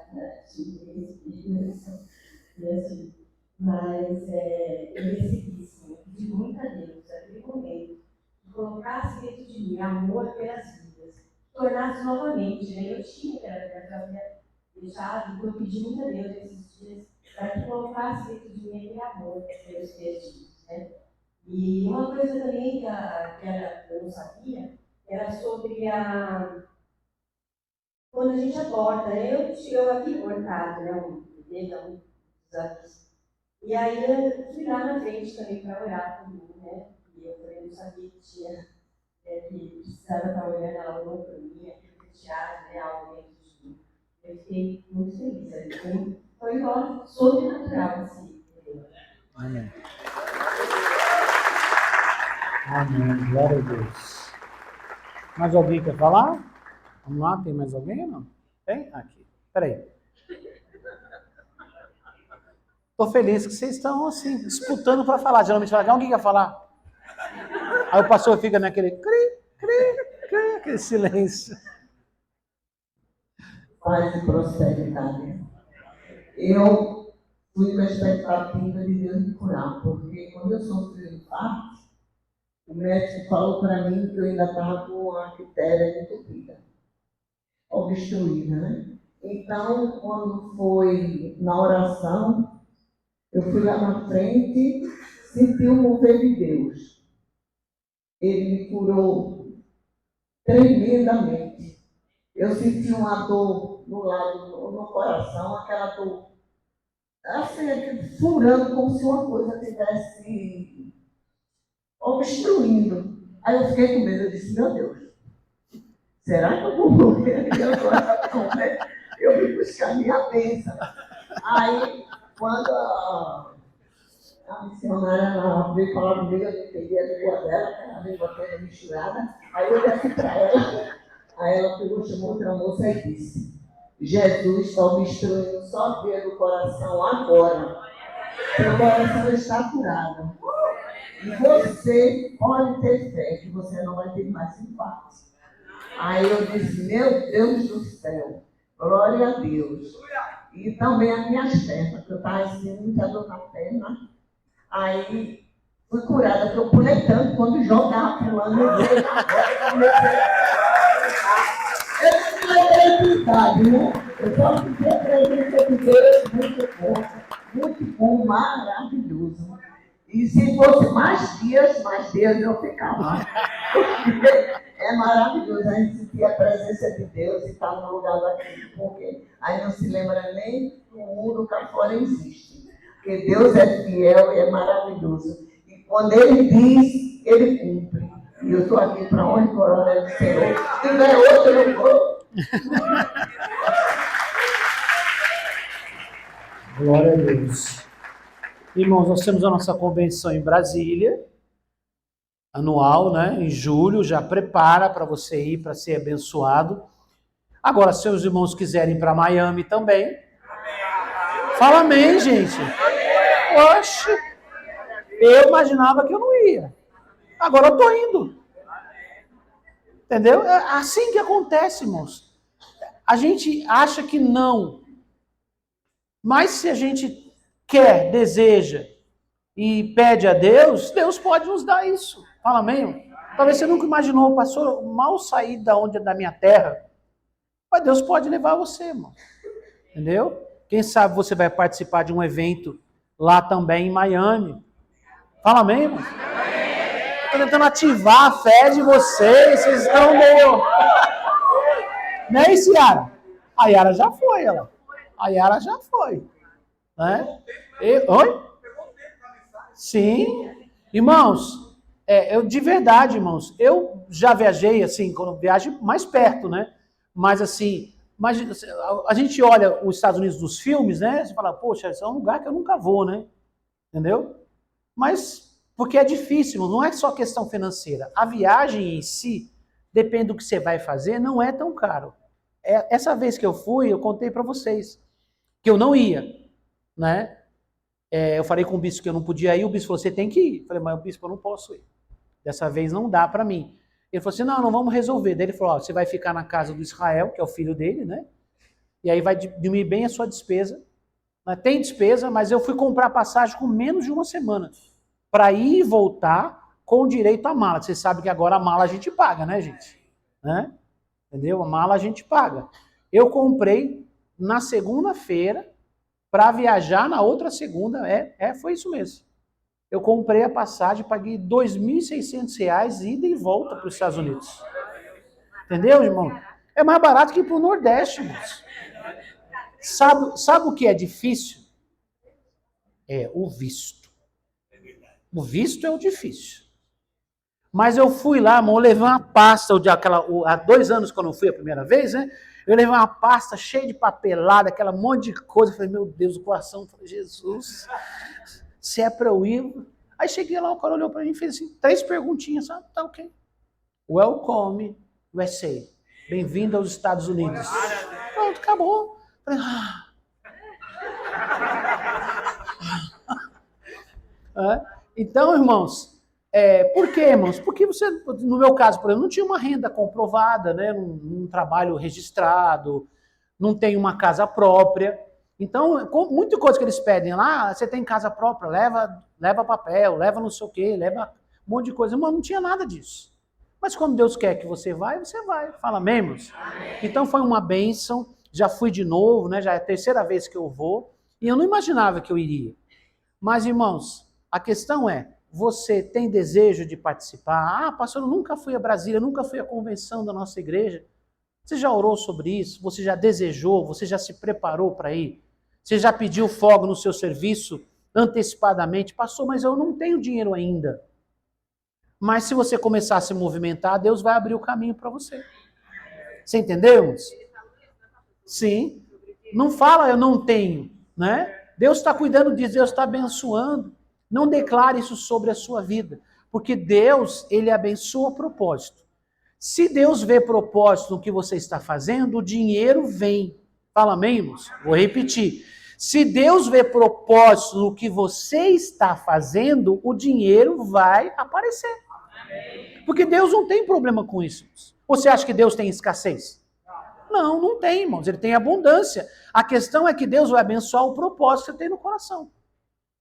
tive experiência, assim, mas eu recebi assim, eu pedi muito a Deus, naquele momento, que colocasse dentro de mim amor pelas vidas, tornasse novamente, né, eu tinha que deixado, então eu pedi muito a Deus nesses dias, para que colocasse dentro de mim aquele amor pelos perdidos, né? E uma coisa também eu não sabia, era sobre quando a gente aborta, né? Eu aqui abortado, né? Um bebê, então, desafios. E aí eu fui lá na frente também para orar por mim, né? E eu também não sabia que tinha, que precisava estar olhando a lobotomia, teatro, né? Algo dentro de mim. Eu fiquei muito feliz, ali. Foi igual sobrenatural, assim. Amém. Amém. Glória a Deus. Mais alguém quer falar? Vamos lá, tem mais alguém ou não? Tem? Aqui. Peraí. Estou feliz que vocês estão, assim, disputando para falar. Geralmente fala, alguém quer falar? Aí o pastor fica naquele aquele silêncio. Paz e prosperidade. Eu fui com a expectativa de Deus me curar, porque quando eu sofri o infarto, o médico falou para mim que eu ainda estava com a artéria entupida, obstruída, né? Então, quando foi na oração, eu fui lá na frente, senti o mover de Deus. Ele me curou tremendamente. Eu senti uma dor no lado, no coração, aquela dor, assim, furando como se uma coisa estivesse obstruindo. Aí eu fiquei com medo, eu disse, meu Deus, será que eu vou morrer aqui agora? Não, né? Eu fui buscar minha bênção. Aí, quando a missionária veio falar comigo, eu não entendi a língua dela, a língua toda misturada, aí eu disse para ela, aí ela pegou, chamou outra moça e disse, Jesus está obstruindo só ver do coração agora. Seu coração está curado. E você pode ter fé que você não vai ter mais infarto. Aí eu disse, meu Deus do céu, glória a Deus. E também as minhas pernas, porque eu estava assim, muita dor na perna. Aí fui curada, porque eu pulei tanto quando jogava pulando, eu comecei eu não tinha acreditado, né? Eu só fiquei acreditando que Deus muito bom, maravilhoso. E se fosse mais dias eu ficava. Porque é maravilhoso a gente sentir a presença de Deus e estar no lugar daquele, porque aí não se lembra nem que o mundo cá fora existe. Porque Deus é fiel e é maravilhoso. E quando Ele diz, Ele cumpre. E eu estou aqui para honra e glória do Senhor. Se tiver outro, eu não vou. Glória a Deus. Irmãos, nós temos a nossa convenção em Brasília, anual, né? Em julho, já prepara para você ir, para ser abençoado. Agora, se os irmãos quiserem ir para Miami também, fala amém, gente. Oxe, eu imaginava que eu não ia. Agora eu estou indo. Entendeu? É assim que acontece, irmãos. A gente acha que não. Mas se a gente quer, deseja e pede a Deus, Deus pode nos dar isso. Fala amém? Talvez você nunca imaginou, pastor, mal sair da minha terra. Mas Deus pode levar você, irmão. Entendeu? Quem sabe você vai participar de um evento lá também em Miami. Fala amém, irmão? Estou tentando ativar a fé de vocês estão meio... Né, Ciara? A Yara já foi, ela. A Yara já foi. Né? Oi? Sim. Irmãos, eu de verdade, irmãos, eu já viajei, assim, quando viajo mais perto, né? Mas assim, a gente olha os Estados Unidos dos filmes, né? Você fala, poxa, esse é um lugar que eu nunca vou, né? Entendeu? Mas, porque é difícil, não é só questão financeira. A viagem em si, depende do que você vai fazer, não é tão caro. essa vez que eu fui, eu contei para vocês que eu não ia, né? Eu falei com o bispo que eu não podia ir, o bispo falou, você tem que ir. Eu falei, mas o bispo, eu não posso ir. Dessa vez não dá para mim. Ele falou assim, não vamos resolver. Daí ele falou, você vai ficar na casa do Israel, que é o filho dele, né? E aí vai diminuir bem a sua despesa. Tem despesa, mas eu fui comprar passagem com menos de uma semana. Para ir e voltar com direito à mala. Você sabe que agora a mala a gente paga, né, gente? Né? Entendeu? A mala a gente paga. Eu comprei na segunda-feira para viajar na outra segunda. Foi isso mesmo. Eu comprei a passagem, paguei R$ 2.600 ida e volta para os Estados Unidos. Entendeu, irmão? É mais barato que ir para o Nordeste, irmãos. Sabe o que é difícil? É o visto. O visto é o difícil. Mas eu fui lá, irmão, eu levei uma pasta, há 2 anos quando eu fui a primeira vez, né? Eu levei uma pasta cheia de papelada, aquela monte de coisa. Eu falei, meu Deus, o coração, falei, Jesus, se é para eu ir. Aí cheguei lá, o cara olhou para mim e fez assim, 3 perguntinhas, sabe? Tá ok. Welcome, USA. Bem-vindo aos Estados Unidos. Pronto, acabou. Falei, Então, irmãos, por quê, irmãos? Porque você, no meu caso, por exemplo, não tinha uma renda comprovada, né? Num trabalho registrado, não tem uma casa própria. Então, muita coisa que eles pedem lá, você tem casa própria, leva papel, leva não sei o quê, leva um monte de coisa. Irmão, não tinha nada disso. Mas quando Deus quer que você vai. Fala, amém, irmãos? Então foi uma bênção, já fui de novo, né? Já é a 3ª vez que eu vou, e eu não imaginava que eu iria. Mas, irmãos, a questão é, você tem desejo de participar? Pastor, eu nunca fui a Brasília, nunca fui à convenção da nossa igreja. Você já orou sobre isso? Você já desejou? Você já se preparou para ir? Você já pediu folga no seu serviço antecipadamente? Pastor, mas eu não tenho dinheiro ainda. Mas se você começar a se movimentar, Deus vai abrir o caminho para você. Você entendeu? Sim. Não fala eu não tenho, né? Deus está cuidando disso, Deus está abençoando. Não declare isso sobre a sua vida, porque Deus, ele abençoa o propósito. Se Deus vê propósito no que você está fazendo, o dinheiro vem. Fala amém, irmãos? Vou repetir. Se Deus vê propósito no que você está fazendo, o dinheiro vai aparecer. Porque Deus não tem problema com isso. Você acha que Deus tem escassez? Não, não tem, irmãos. Ele tem abundância. A questão é que Deus vai abençoar o propósito que você tem no coração.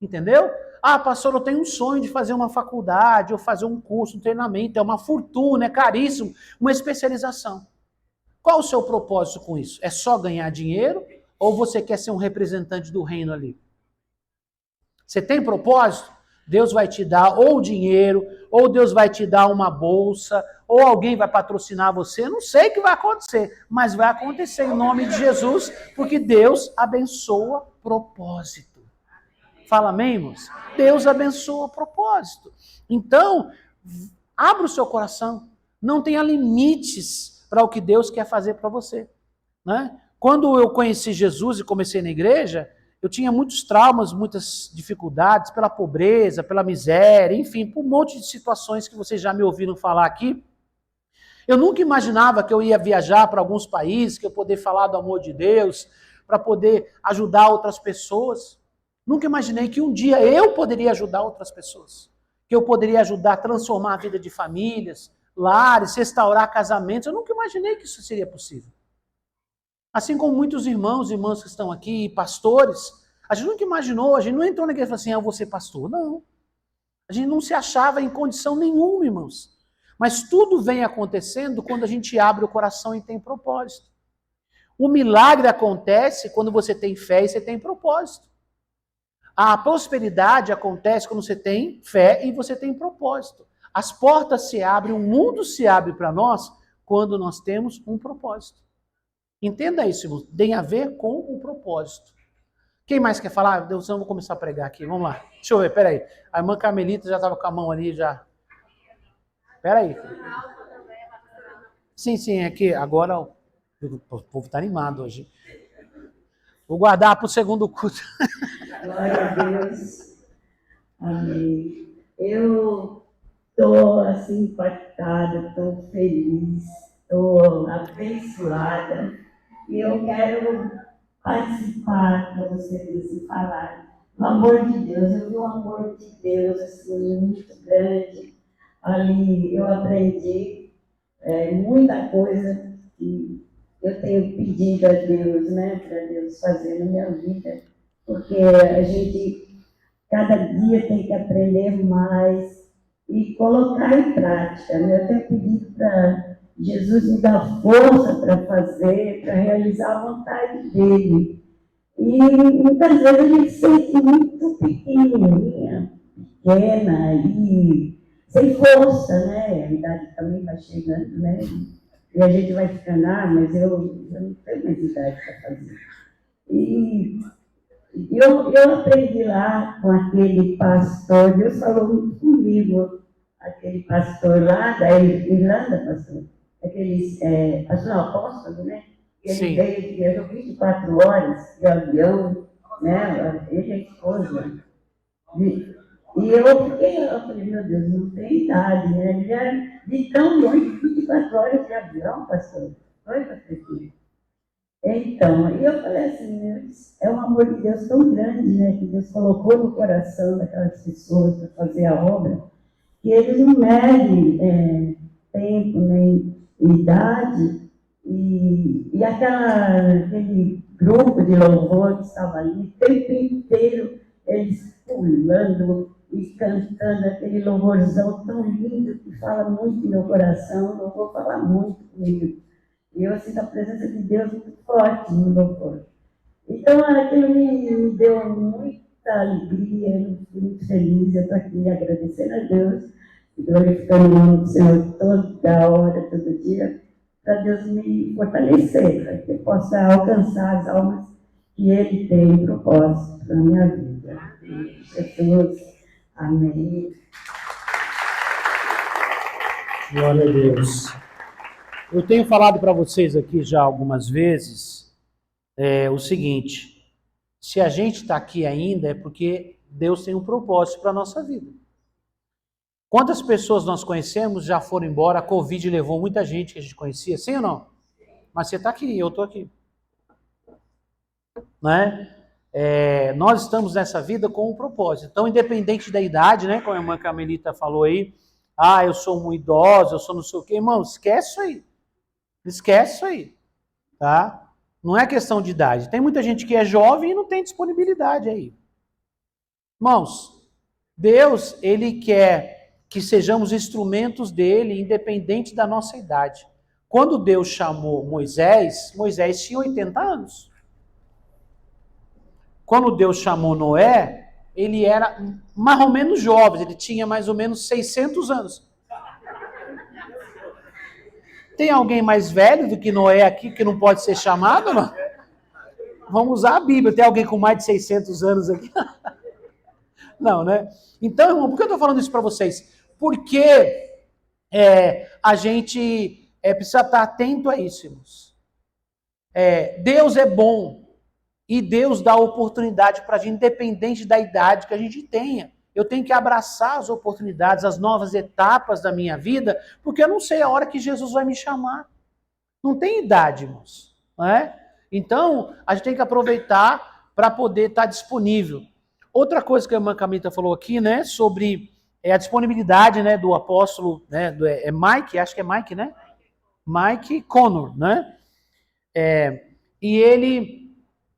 Entendeu? Pastor, eu tenho um sonho de fazer uma faculdade, ou fazer um curso, um treinamento, é uma fortuna, é caríssimo, uma especialização. Qual o seu propósito com isso? É só ganhar dinheiro, ou você quer ser um representante do reino ali? Você tem propósito? Deus vai te dar ou dinheiro, ou Deus vai te dar uma bolsa, ou alguém vai patrocinar você. Eu não sei o que vai acontecer, mas vai acontecer em nome de Jesus, porque Deus abençoa propósito. Fala amém, irmãos? Deus abençoa propósito. Então, abra o seu coração. Não tenha limites para o que Deus quer fazer para você. Né? Quando eu conheci Jesus e comecei na igreja, eu tinha muitos traumas, muitas dificuldades pela pobreza, pela miséria, enfim, por um monte de situações que vocês já me ouviram falar aqui. Eu nunca imaginava que eu ia viajar para alguns países, que eu poder falar do amor de Deus, para poder ajudar outras pessoas. Nunca imaginei que um dia eu poderia ajudar outras pessoas. Que eu poderia ajudar a transformar a vida de famílias, lares, restaurar casamentos. Eu nunca imaginei que isso seria possível. Assim como muitos irmãos e irmãs que estão aqui, pastores, a gente nunca imaginou, a gente não entrou na igreja e falou assim, eu vou ser pastor. Não. A gente não se achava em condição nenhuma, irmãos. Mas tudo vem acontecendo quando a gente abre o coração e tem propósito. O milagre acontece quando você tem fé e você tem propósito. A prosperidade acontece quando você tem fé e você tem propósito. As portas se abrem, o mundo se abre para nós quando nós temos um propósito. Entenda isso, irmão. Tem a ver com o propósito. Quem mais quer falar? Deus, eu vou começar a pregar aqui. Vamos lá. Deixa eu ver, peraí. A irmã Carmelita já estava com a mão ali, já. Peraí. Sim, é que agora o povo está animado hoje. Vou guardar para o segundo culto. Glória a Deus. Amém. Eu estou assim impactada, estou feliz, estou abençoada, E eu quero participar para vocês assim, falar do amor de Deus. Eu vi o amor de Deus assim, muito grande. Ali eu aprendi muita coisa que eu tenho pedido a Deus, né, para Deus fazer na minha vida, porque a gente cada dia tem que aprender mais e colocar em prática, né? Eu tenho pedido para Jesus me dar força para fazer, para realizar a vontade dele. E muitas vezes a gente se sente muito pequenininha, pequena e sem força, né? A idade também vai chegando, né? E a gente vai ficando, mas eu não tenho mais idade para fazer. E eu aprendi lá com aquele pastor, Deus falou muito comigo, aquele pastor lá da Irlanda, pastor, aquele pastor apóstolo, né? Ele viajou 24 horas de avião, né? Ele é esposa. E eu falei, meu Deus, não tem idade, né? Ele era de tão longe, 24 horas de avião, pastor. Foi, pastor? Então, e eu falei assim, é um amor de Deus tão grande, né? Que Deus colocou no coração daquelas pessoas para fazer a obra, que eles não medem tempo, nem idade. E aquele grupo de louvor que estava ali, o tempo inteiro, eles pulando e cantando aquele louvorzão tão lindo que fala muito no meu coração, não vou falar muito comigo. E eu sinto a presença de Deus muito forte no louvor. Então, aquilo me deu muita alegria, eu fiquei muito feliz, eu estou aqui agradecendo a Deus, glorificando o nome do Senhor toda hora, todo dia, para Deus me fortalecer, para que eu possa alcançar as almas que Ele tem em propósito para a minha vida. Jesus, amém. Glória a Deus. Eu tenho falado para vocês aqui já algumas vezes o seguinte: se a gente está aqui ainda é porque Deus tem um propósito para a nossa vida. Quantas pessoas nós conhecemos já foram embora? A Covid levou muita gente que a gente conhecia, sim ou não? Mas você está aqui, eu estou aqui. Né? Nós estamos nessa vida com um propósito. Então, independente da idade, né, como a irmã Carmelita falou aí, eu sou um idoso, eu sou não sei o quê, irmão, esquece isso aí. Esquece isso aí, tá? Não é questão de idade. Tem muita gente que é jovem e não tem disponibilidade aí. Irmãos, Deus, Ele quer que sejamos instrumentos dele, independente da nossa idade. Quando Deus chamou Moisés, Moisés tinha 80 anos. Quando Deus chamou Noé, ele era mais ou menos jovem, ele tinha mais ou menos 600 anos. Tem alguém mais velho do que Noé aqui que não pode ser chamado, não? Vamos usar a Bíblia. Tem alguém com mais de 600 anos aqui? Não, né? Então, irmão, por que eu estou falando isso para vocês? Porque a gente precisa estar atento a isso, irmãos. Deus é bom e Deus dá oportunidade para a gente, independente da idade que a gente tenha. Eu tenho que abraçar as oportunidades, as novas etapas da minha vida, porque eu não sei a hora que Jesus vai me chamar. Não tem idade, irmãos. Não é? Então, a gente tem que aproveitar para poder estar disponível. Outra coisa que a irmã Camita falou aqui, né, sobre a disponibilidade, né, do apóstolo, né, Mike, acho que é Mike, né? Mike Connor, né? E ele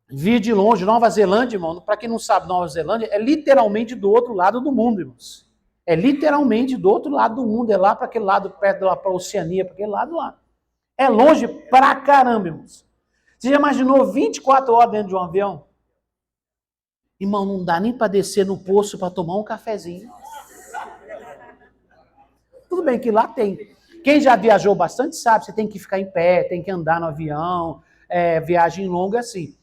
vir de longe, Nova Zelândia, irmão, para quem não sabe, Nova Zelândia é literalmente do outro lado do mundo, irmãos. É literalmente do outro lado do mundo, é lá para aquele lado, perto lá para a Oceania, para aquele lado lá. É longe pra caramba, irmãos. Você já imaginou 24 horas dentro de um avião? Irmão, não dá nem para descer no poço para tomar um cafezinho. Tudo bem que lá tem. Quem já viajou bastante sabe, você tem que ficar em pé, tem que andar no avião, viagem longa assim.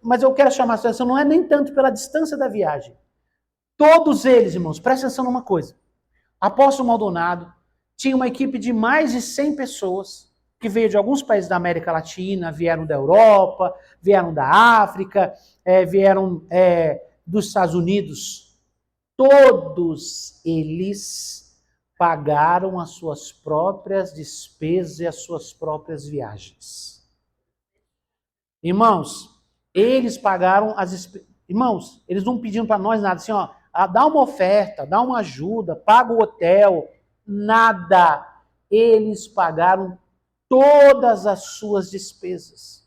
Mas eu quero chamar a atenção, não é nem tanto pela distância da viagem. Todos eles, irmãos, presta atenção numa coisa. Apóstolo Maldonado tinha uma equipe de mais de 100 pessoas que veio de alguns países da América Latina, vieram da Europa, vieram da África, vieram dos Estados Unidos. Todos eles pagaram as suas próprias despesas e as suas próprias viagens. Irmãos, eles pagaram Irmãos, eles não pediram para nós nada, assim, ó, dá uma oferta, dá uma ajuda, paga o hotel, nada. Eles pagaram todas as suas despesas.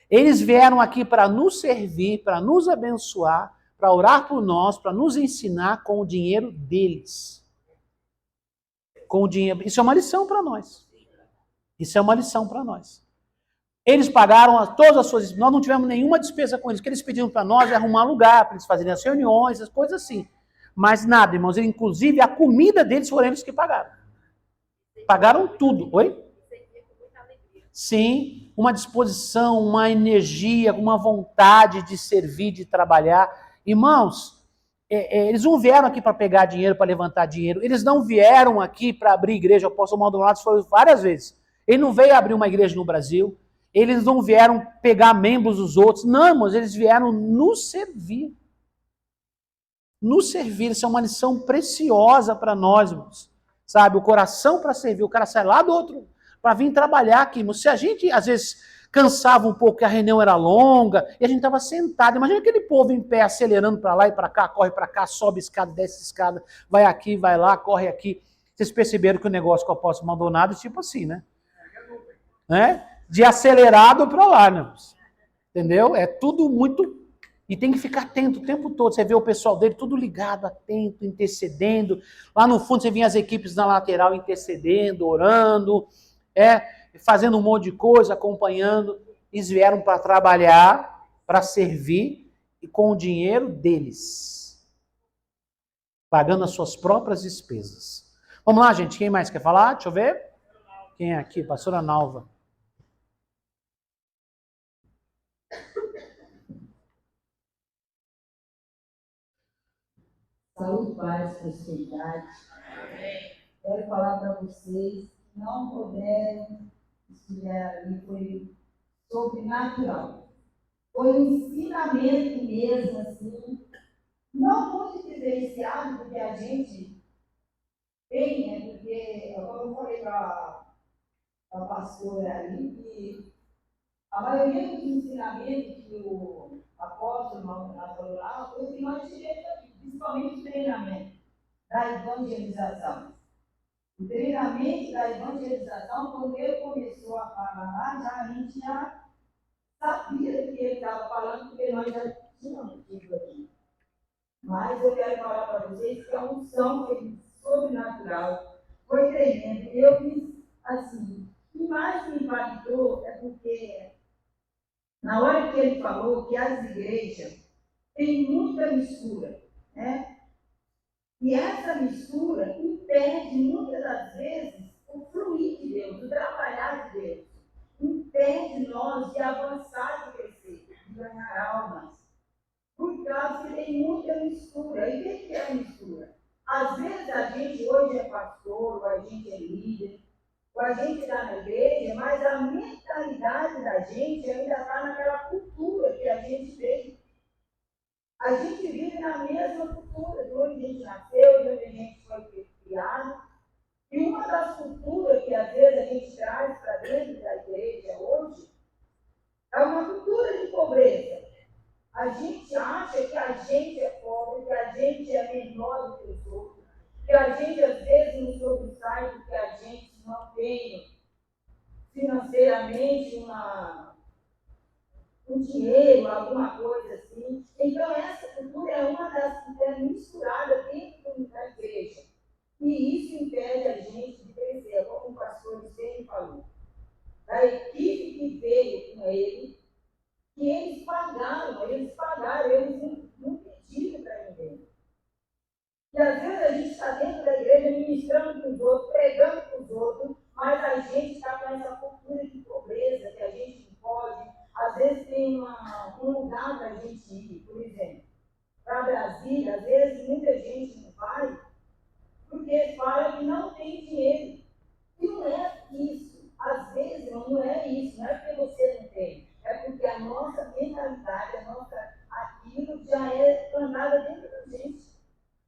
Eles vieram aqui para nos servir, para nos abençoar, para orar por nós, para nos ensinar com o dinheiro deles. Com o dinheiro. Isso é uma lição para nós. Isso é uma lição para nós. Eles pagaram todas as suas despesas. Nós não tivemos nenhuma despesa com eles. O que eles pediram para nós é arrumar lugar, para eles fazerem as reuniões, as coisas assim. Mas nada, irmãos. Inclusive, a comida deles foram eles que pagaram. Pagaram tudo. Oi? Sim, uma disposição, uma energia, uma vontade de servir, de trabalhar. Irmãos, eles não vieram aqui para pegar dinheiro, para levantar dinheiro. Eles não vieram aqui para abrir igreja. O apóstolo Maldonado falou várias vezes. Ele não veio abrir uma igreja no Brasil. Eles não vieram pegar membros dos outros. Não, irmãos, eles vieram nos servir. Nos servir. Isso é uma lição preciosa para nós, irmãos. Sabe, o coração para servir. O cara sai lá do outro para vir trabalhar aqui. Se a gente, às vezes, cansava um pouco, que a reunião era longa, e a gente estava sentado. Imagina aquele povo em pé, acelerando para lá e para cá, corre para cá, sobe escada, desce escada, vai aqui, vai lá, corre aqui. Vocês perceberam que o negócio que o apóstolo Maldonado é tipo assim, né? De acelerado para lá, né? Entendeu? É tudo muito... E tem que ficar atento o tempo todo. Você vê o pessoal dele tudo ligado, atento, intercedendo. Lá no fundo você vê as equipes na lateral intercedendo, orando, fazendo um monte de coisa, acompanhando. Eles vieram para trabalhar, para servir, e com o dinheiro deles. Pagando as suas próprias despesas. Vamos lá, gente. Quem mais quer falar? Deixa eu ver. Quem é aqui? Pastora Nalva. Saúde, paz, prosperidade. Quero falar para vocês que não puderam estudar ali, foi sobrenatural. Foi um ensinamento mesmo, assim, não muito diferenciado, porque a gente tem, né? Porque, como eu falei para a pastora ali, que a maioria dos ensinamentos que o apóstolo falou lá foi o que nós tivemos aqui, principalmente o treinamento da evangelização. O treinamento da evangelização, quando ele começou a falar, a gente já sabia do que ele estava falando, porque nós já tínhamos tido aqui. Mas eu quero falar para vocês que a unção foi sobrenatural, foi tremendo. Eu fiz assim, o que mais me impactou é porque na hora que ele falou que as igrejas têm muita mistura, né? E essa mistura impede, muitas das vezes, o fluir de Deus, o trabalhar de Deus. Impede nós de avançar, de crescer, de ganhar almas. Por causa que tem muita mistura. E o que é a mistura? Às vezes a gente hoje é pastor, ou a gente é líder, ou a gente está na igreja, mas a mentalidade da gente ainda está naquela cultura que a gente veio. A gente vive na mesma cultura de onde a gente nasceu, de onde a gente foi criado. E uma das culturas que às vezes a gente traz para dentro da igreja hoje é uma cultura de pobreza. A gente acha que a gente é pobre, que a gente é menor do que os outros, que a gente às vezes não sobressai porque a gente não tem financeiramente um dinheiro, alguma coisa assim. Então, essa cultura é uma das que é misturada dentro da igreja. E isso impede a gente de crescer, como o pastor sempre falou. Da equipe que veio com ele, que eles pagaram, eles não pediram para ninguém. E às vezes a gente está dentro da igreja ministrando para os outros, pregando para os outros, mas a gente está com essa cultura de pobreza, que a gente não pode. Às vezes tem um lugar para a gente ir, por exemplo, para Brasília, às vezes muita gente não vai, porque fala que não tem dinheiro. E não é isso. Às vezes não é isso, não é porque você não tem, é porque a nossa mentalidade, aquilo já é plantada dentro da gente.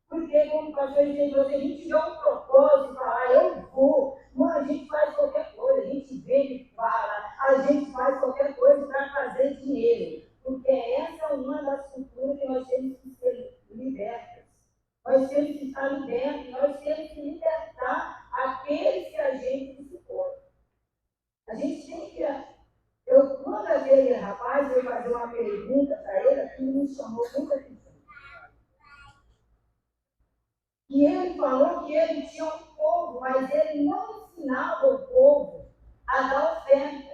Porque, como o pastor disse, se a gente tiver um propósito, falar, eu vou, a gente faz qualquer coisa, a gente vem e fala, a gente faz qualquer coisa para fazer E ele falou que ele tinha um povo, mas ele não ensinava o povo a dar oferta.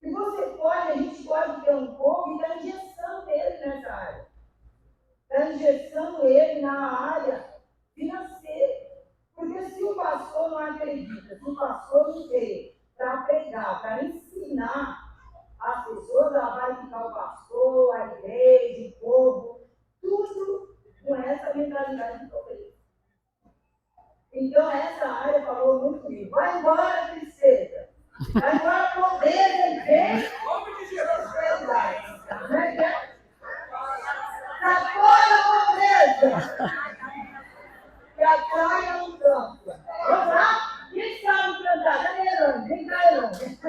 E a gente pode ter um povo e estar engessando ele nessa área. Está engessando ele na área financeira. Porque se o pastor não acredita, se o pastor não veio para pregar, para ensinar as pessoas, ela vai ficar o pastor, a igreja, o povo, tudo com essa mentalidade de pobreza. Então, essa área falou muito comigo. Vai embora, tristeza. Vai embora, pobreza, e vem prosperidade. Como é que é? Sacode a pobreza. Que a praia não canta. Vamos lá? Quem sabe cantar? Cadê a Elane? Vem cá, Elane.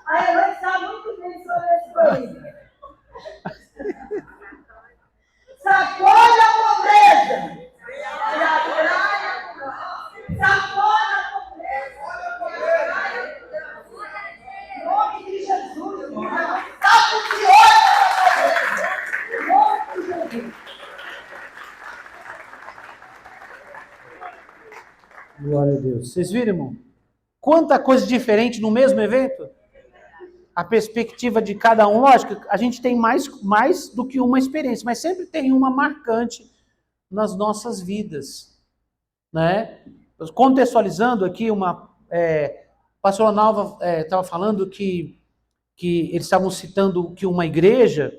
A Elane sabe muito bem sobre esse país. Sacode a pobreza. Que a praia não canta. Sacode a pobreza. Em nome de Jesus. Saco de olho. Em nome de Jesus. Glória a Deus. Vocês viram, irmão? Quanta coisa diferente no mesmo evento? A perspectiva de cada um, lógico, a gente tem mais do que uma experiência, mas sempre tem uma marcante nas nossas vidas, né? Contextualizando aqui, pastora Nalva estava falando que eles estavam citando que uma igreja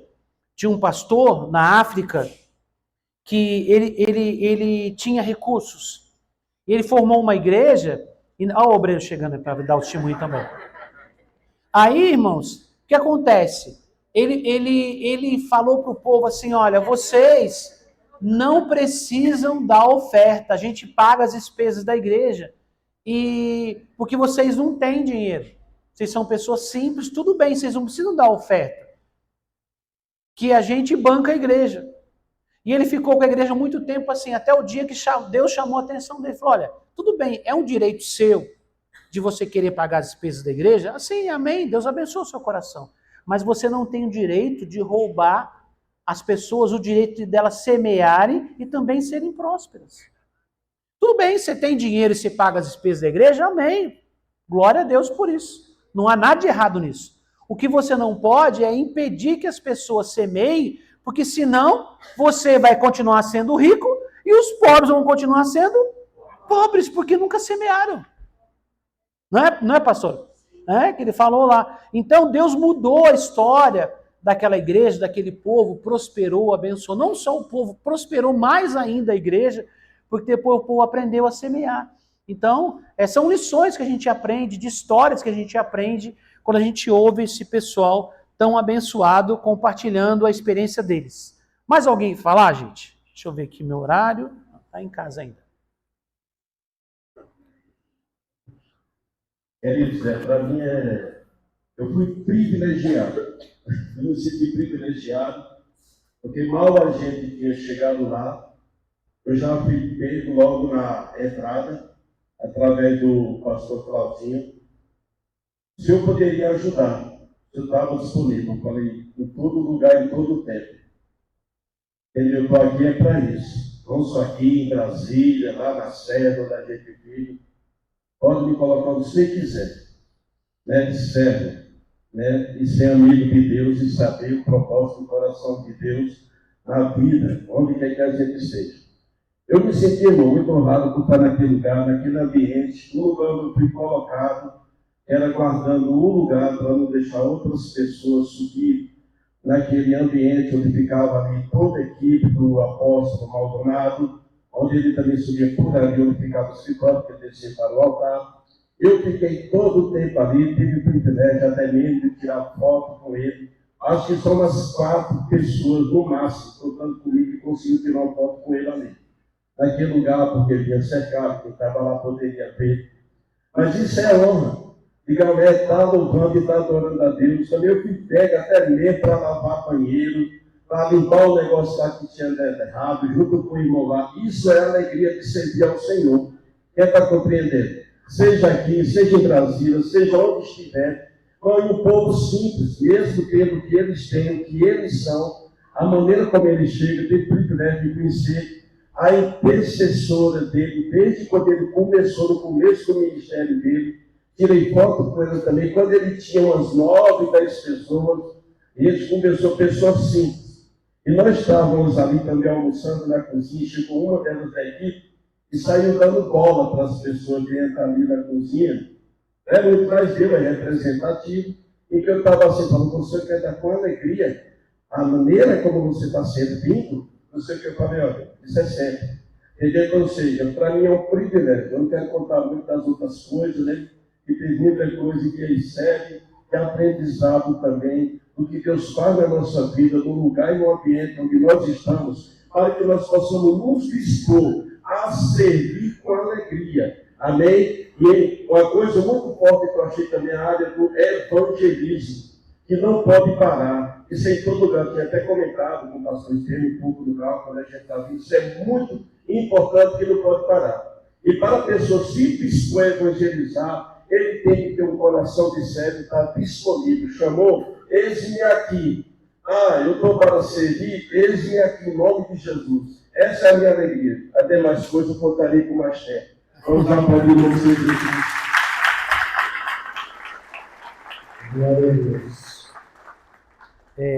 tinha um pastor na África que ele tinha recursos. E ele formou uma igreja, e olha o obreiro chegando para dar o testemunho também. Aí, irmãos, o que acontece? Ele falou para o povo assim, olha, vocês não precisam dar oferta, a gente paga as despesas da igreja, porque vocês não têm dinheiro. Vocês são pessoas simples, tudo bem, vocês não precisam dar oferta. Que a gente banca a igreja. E ele ficou com a igreja muito tempo assim, até o dia que Deus chamou a atenção dele. Falou, olha, tudo bem, é um direito seu de você querer pagar as despesas da igreja? Assim, amém, Deus abençoe o seu coração. Mas você não tem o direito de roubar as pessoas, o direito delas semearem e também serem prósperas. Tudo bem, você tem dinheiro e você paga as despesas da igreja? Amém. Glória a Deus por isso. Não há nada de errado nisso. O que você não pode é impedir que as pessoas semeiem, porque senão você vai continuar sendo rico e os pobres vão continuar sendo pobres, porque nunca semearam. Não é, pastor? Que ele falou lá. Então Deus mudou a história daquela igreja, daquele povo, prosperou, abençoou. Não só o povo, prosperou mais ainda a igreja, porque depois o povo aprendeu a semear. Então, são lições que a gente aprende, de histórias que a gente aprende, quando a gente ouve esse pessoal tão abençoado compartilhando a experiência deles. Mais alguém falar, gente? Deixa eu ver aqui meu horário. Está em casa ainda. Queridos, para mim eu fui privilegiado. Eu me senti privilegiado, porque mal a gente tinha chegado lá, eu já fui pego logo na entrada, através do pastor Claudinho. Se eu poderia ajudar, eu estava disponível. Eu falei, em todo lugar, em todo tempo. Eu estou aqui para isso. Não só aqui em Brasília, lá na sede, onde a gente vive. Pode me colocar onde você quiser. Né, de servo, né, e ser amigo de Deus e saber o propósito do coração de Deus na vida, onde quer que a gente esteja. Eu me senti muito honrado por estar naquele lugar, naquele ambiente, no lugar onde eu fui colocado, era guardando um lugar para não deixar outras pessoas subir naquele ambiente onde ficava ali toda a equipe do apóstolo Maldonado, onde ele também subia por ali, onde ficava o escritório, que descia para o altar. Eu fiquei todo o tempo ali, tive o privilégio até mesmo de tirar foto com ele. Acho que são umas 4 pessoas, no máximo, contando comigo, que conseguiu tirar uma foto com ele ali. Naquele lugar, porque ele ia cercado, quem estava lá poderia ver. Mas isso é honra. De galera estar louvando e estar adorando a Deus. Também eu fui pego até mesmo para lavar banheiro, para limpar o negócio lá que tinha errado, junto com o irmão lá. Isso é a alegria de servir ao Senhor. Quem está compreendendo? Seja aqui, seja em Brasília, seja onde estiver, com um povo simples, mesmo tendo o que eles têm, o que eles são, a maneira como ele chega, tem o privilégio de conhecer a intercessora dele, desde quando ele começou, no começo do ministério dele. Tirei foto com ele também, quando ele tinha umas 9, 10 pessoas, e ele começou pessoas simples. E nós estávamos ali também almoçando na cozinha, chegou uma delas da equipe, e saiu dando bola para as pessoas que entram ali na cozinha. Muito mais dele, é representativo, e que eu estava assim, falando, você quer dar com alegria a maneira como você está servindo, não sei o que eu falei, olha, isso é sério. Entendeu? Ou seja, para mim é um privilégio, eu não quero contar muito das outras coisas, né? Que tem muita coisa que é sério, que é aprendizado também, do que Deus faz na nossa vida, no lugar e no ambiente onde nós estamos, para que nós possamos nos dispor a servir com alegria. Amém? E uma coisa muito forte que eu achei também a área do evangelismo, que não pode parar. Isso é em todo lugar. Tinha até comentado com o pastor Estevam, um pouco do carro, quando a gente está vindo. Isso é muito importante, que não pode parar. E para a pessoa se dispor a evangelizar, ele tem que ter um coração de servo e estar disponível. Chamou? Eis-me aqui. Eu estou para servir, eis-me aqui em nome de Jesus. Essa é a minha alegria. Até mais coisas eu contarei com mais tempo. Vamos aplaudir o nome de Jesus. Glória a Deus.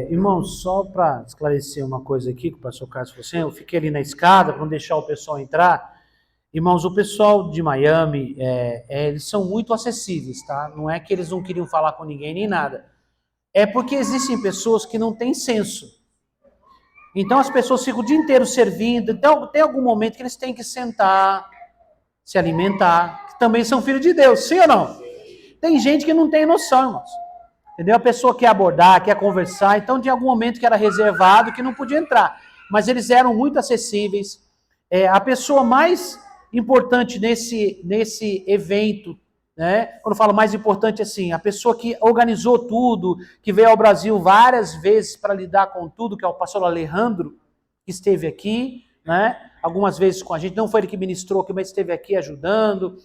Irmãos, só para esclarecer uma coisa aqui que o pastor Carlos falou assim, eu fiquei ali na escada para não deixar o pessoal entrar. Irmãos, o pessoal de Miami, eles são muito acessíveis, tá? Não é que eles não queriam falar com ninguém nem nada. É porque existem pessoas que não têm senso. Então as pessoas ficam o dia inteiro servindo, então tem algum momento que eles têm que sentar, se alimentar, que também são filhos de Deus, sim ou não? Tem gente que não tem noção, irmãos. Entendeu? A pessoa quer abordar, quer conversar, então tinha algum momento que era reservado, que não podia entrar. Mas eles eram muito acessíveis. A pessoa mais importante nesse evento, né? Quando eu falo mais importante, assim, a pessoa que organizou tudo, que veio ao Brasil várias vezes para lidar com tudo, que é o pastor Alejandro, que esteve aqui, né? Algumas vezes com a gente, não foi ele que ministrou aqui, mas esteve aqui ajudando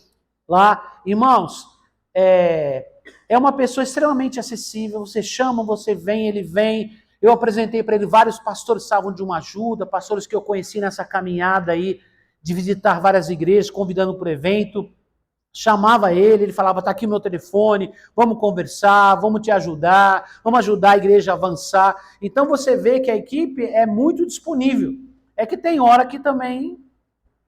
lá. Irmãos, é uma pessoa extremamente acessível, você chama, você vem, ele vem. Eu apresentei para ele vários pastores que estavam de uma ajuda, pastores que eu conheci nessa caminhada aí, de visitar várias igrejas, convidando para o evento. Chamava ele falava, está aqui meu telefone, vamos conversar, vamos te ajudar, vamos ajudar a igreja a avançar. Então você vê que a equipe é muito disponível. É que tem hora que também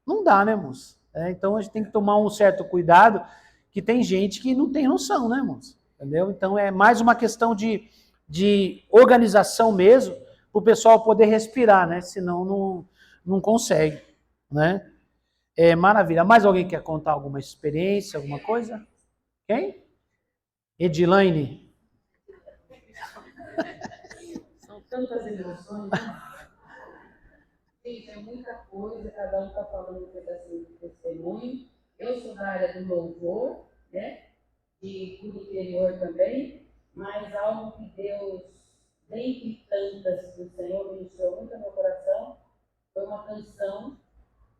não dá, né, irmãos? Então a gente tem que tomar um certo cuidado, que tem gente que não tem noção, né, irmãos? Entendeu? Então é mais uma questão de organização mesmo, para o pessoal poder respirar, né? Senão não consegue, né? Maravilha. Mais alguém quer contar alguma experiência, alguma coisa? Quem? Edilaine? São tantas emoções, né? Gente, é muita coisa, cada um está falando um pedacinho de testemunho. Eu sou da área do louvor, né? E do interior também, mas algo que Deus, dentre tantas que o Senhor ministrou muito no meu coração, foi uma canção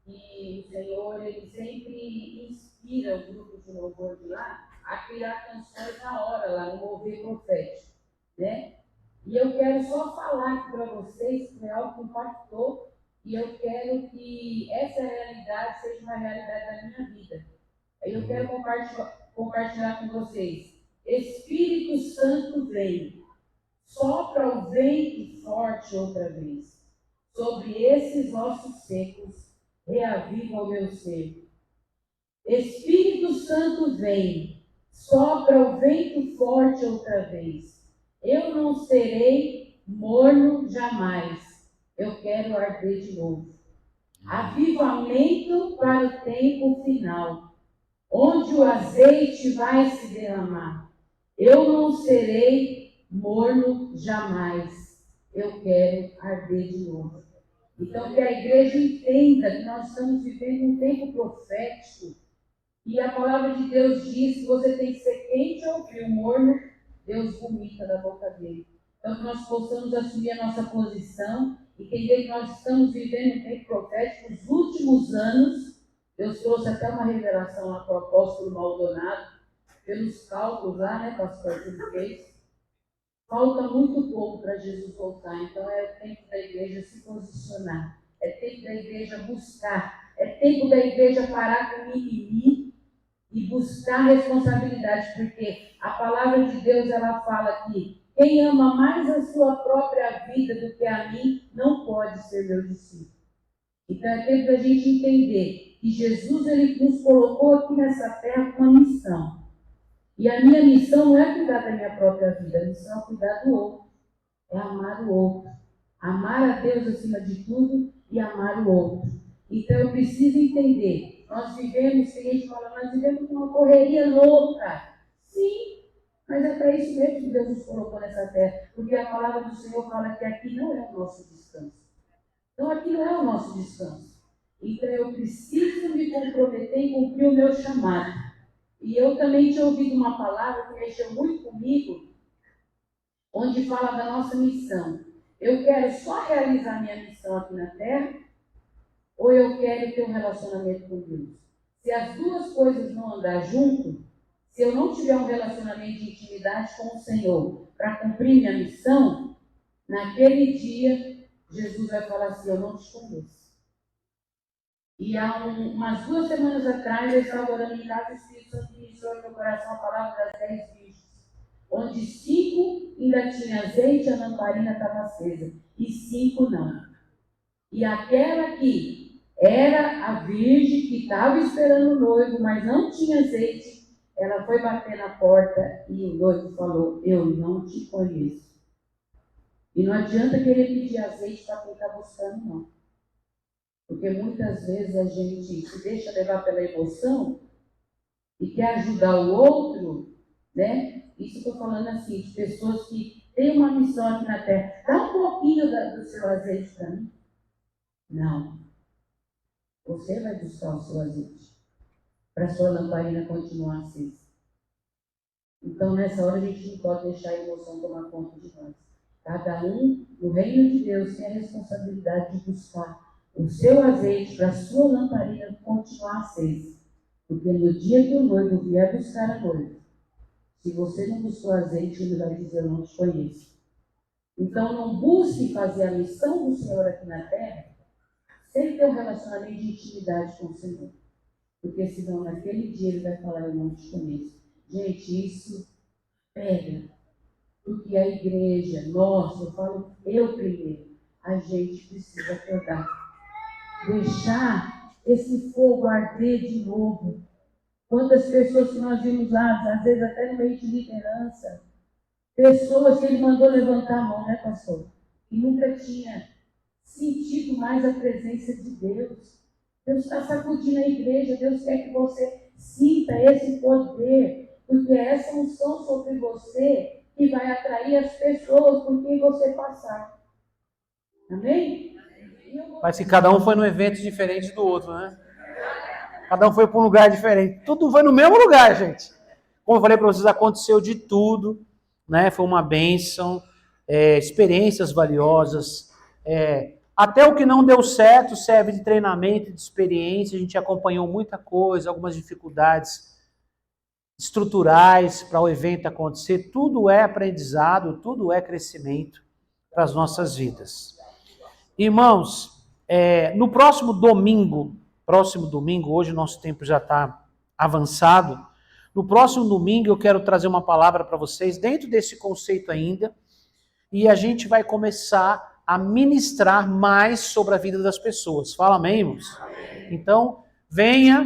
que o Senhor, ele sempre inspira o grupo de louvor de lá a criar canções na hora, lá no mover profético, né? E eu quero só falar aqui para vocês que foi algo que impactou, e eu quero que essa realidade seja uma realidade da minha vida. Eu quero compartilhar com vocês. Espírito Santo vem, sopra o vento forte outra vez. Sobre esses ossos secos, reaviva o meu ser. Espírito Santo vem, sopra o vento forte outra vez. Eu não serei morno jamais. Eu quero arder de novo. Avivamento para o tempo final, onde o azeite vai se derramar. Eu não serei morno jamais. Eu quero arder de novo. Então, que a igreja entenda que nós estamos vivendo um tempo profético. E a palavra de Deus diz que você tem que ser quente ou frio, morno, Deus vomita da boca dele. Então, que nós possamos assumir a nossa posição e entender que nós estamos vivendo um tempo profético. Nos últimos anos, Deus trouxe até uma revelação lá para o apóstolo Maldonado, pelos cálculos lá, né, pastor, que ele fez. falta muito pouco para Jesus voltar. Então é o tempo da igreja se posicionar. É tempo da igreja buscar. É tempo da igreja parar com o mimimi e buscar responsabilidade. Porque a palavra de Deus, ela fala que quem ama mais a sua própria vida do que a mim, não pode ser meu discípulo. Então é tempo da gente entender que Jesus, ele nos colocou aqui nessa terra com uma missão. E a minha missão não é cuidar da minha própria vida, a missão é cuidar do outro, é amar o outro. Amar a Deus acima de tudo e amar o outro. Então eu preciso entender, nós vivemos, tem gente que fala, nós vivemos uma correria louca. Sim, mas é para isso mesmo que Deus nos colocou nessa terra, porque a palavra do Senhor fala que aqui não é o nosso descanso. Então aqui não é o nosso descanso. Então eu preciso me comprometer em cumprir o meu chamado. E eu também tinha ouvido uma palavra que mexeu muito comigo, onde fala da nossa missão. Eu quero só realizar minha missão aqui na Terra, ou eu quero ter um relacionamento com Deus? Se as duas coisas não andar junto, se eu não tiver um relacionamento de intimidade com o Senhor para cumprir minha missão, naquele dia, Jesus vai falar assim, eu não te conheço. E há umas 2 semanas atrás, eu estava orando em casa, o Espírito Santo ministrou no meu coração a palavra das 10 virgens, onde 5 ainda tinha azeite, a lamparina estava acesa, e 5 não. E aquela que era a virgem, que estava esperando o noivo, mas não tinha azeite, ela foi bater na porta e o noivo falou, eu não te conheço. E não adianta querer pedir azeite para quem está buscando, não. Porque muitas vezes a gente se deixa levar pela emoção e quer ajudar o outro, né? Isso estou falando assim, de pessoas que têm uma missão aqui na Terra. Dá um pouquinho do seu azeite para mim. Não. Você vai buscar o seu azeite para a sua lamparina continuar acesa. Então, nessa hora, a gente não pode deixar a emoção tomar conta de nós. Cada um, no reino de Deus, tem a responsabilidade de buscar o seu azeite para a sua lamparina continuar acesa. Porque no dia que o noivo vier buscar a noiva, se você não buscou azeite, ele vai dizer, eu não te conheço. Então, não busque fazer a missão do Senhor aqui na terra sem ter um relacionamento de intimidade com o Senhor. Porque senão, naquele dia, ele vai falar, eu não te conheço. Gente, isso pega. Porque a igreja, nós, eu falo eu primeiro, a gente precisa acordar. Deixar esse fogo arder de novo. Quantas pessoas que nós vimos lá, às vezes até no meio de liderança, pessoas que ele mandou levantar a mão, né, pastor? E nunca tinha sentido mais a presença de Deus. Deus está sacudindo a igreja, Deus quer que você sinta esse poder, porque é essa unção sobre você que vai atrair as pessoas por quem você passar. Amém? Parece que cada um foi num evento diferente do outro, né? Cada um foi para um lugar diferente. Tudo foi no mesmo lugar, gente. Como eu falei para vocês, aconteceu de tudo, né? Foi uma bênção, experiências valiosas. Até o que não deu certo serve de treinamento, de experiência. A gente acompanhou muita coisa, algumas dificuldades estruturais para o evento acontecer. Tudo é aprendizado, tudo é crescimento para as nossas vidas. Irmãos, no próximo domingo, hoje o nosso tempo já está avançado, no próximo domingo eu quero trazer uma palavra para vocês, dentro desse conceito ainda, e a gente vai começar a ministrar mais sobre a vida das pessoas. Fala amém, irmãos? Então, venha,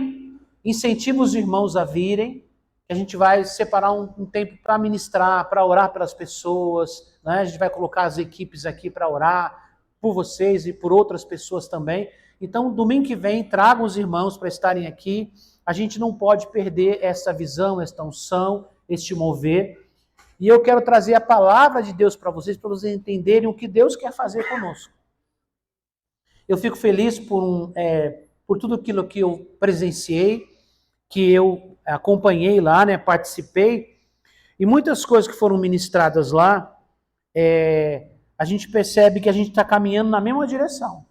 incentiva os irmãos a virem, a gente vai separar um tempo para ministrar, para orar pelas pessoas, né? A gente vai colocar as equipes aqui para orar, por vocês e por outras pessoas também. Então, domingo que vem, tragam os irmãos para estarem aqui. A gente não pode perder essa visão, esta unção, este mover. E eu quero trazer a palavra de Deus para vocês entenderem o que Deus quer fazer conosco. Eu fico feliz por tudo aquilo que eu presenciei, que eu acompanhei lá, né, participei, e muitas coisas que foram ministradas lá, a gente percebe que a gente está caminhando na mesma direção,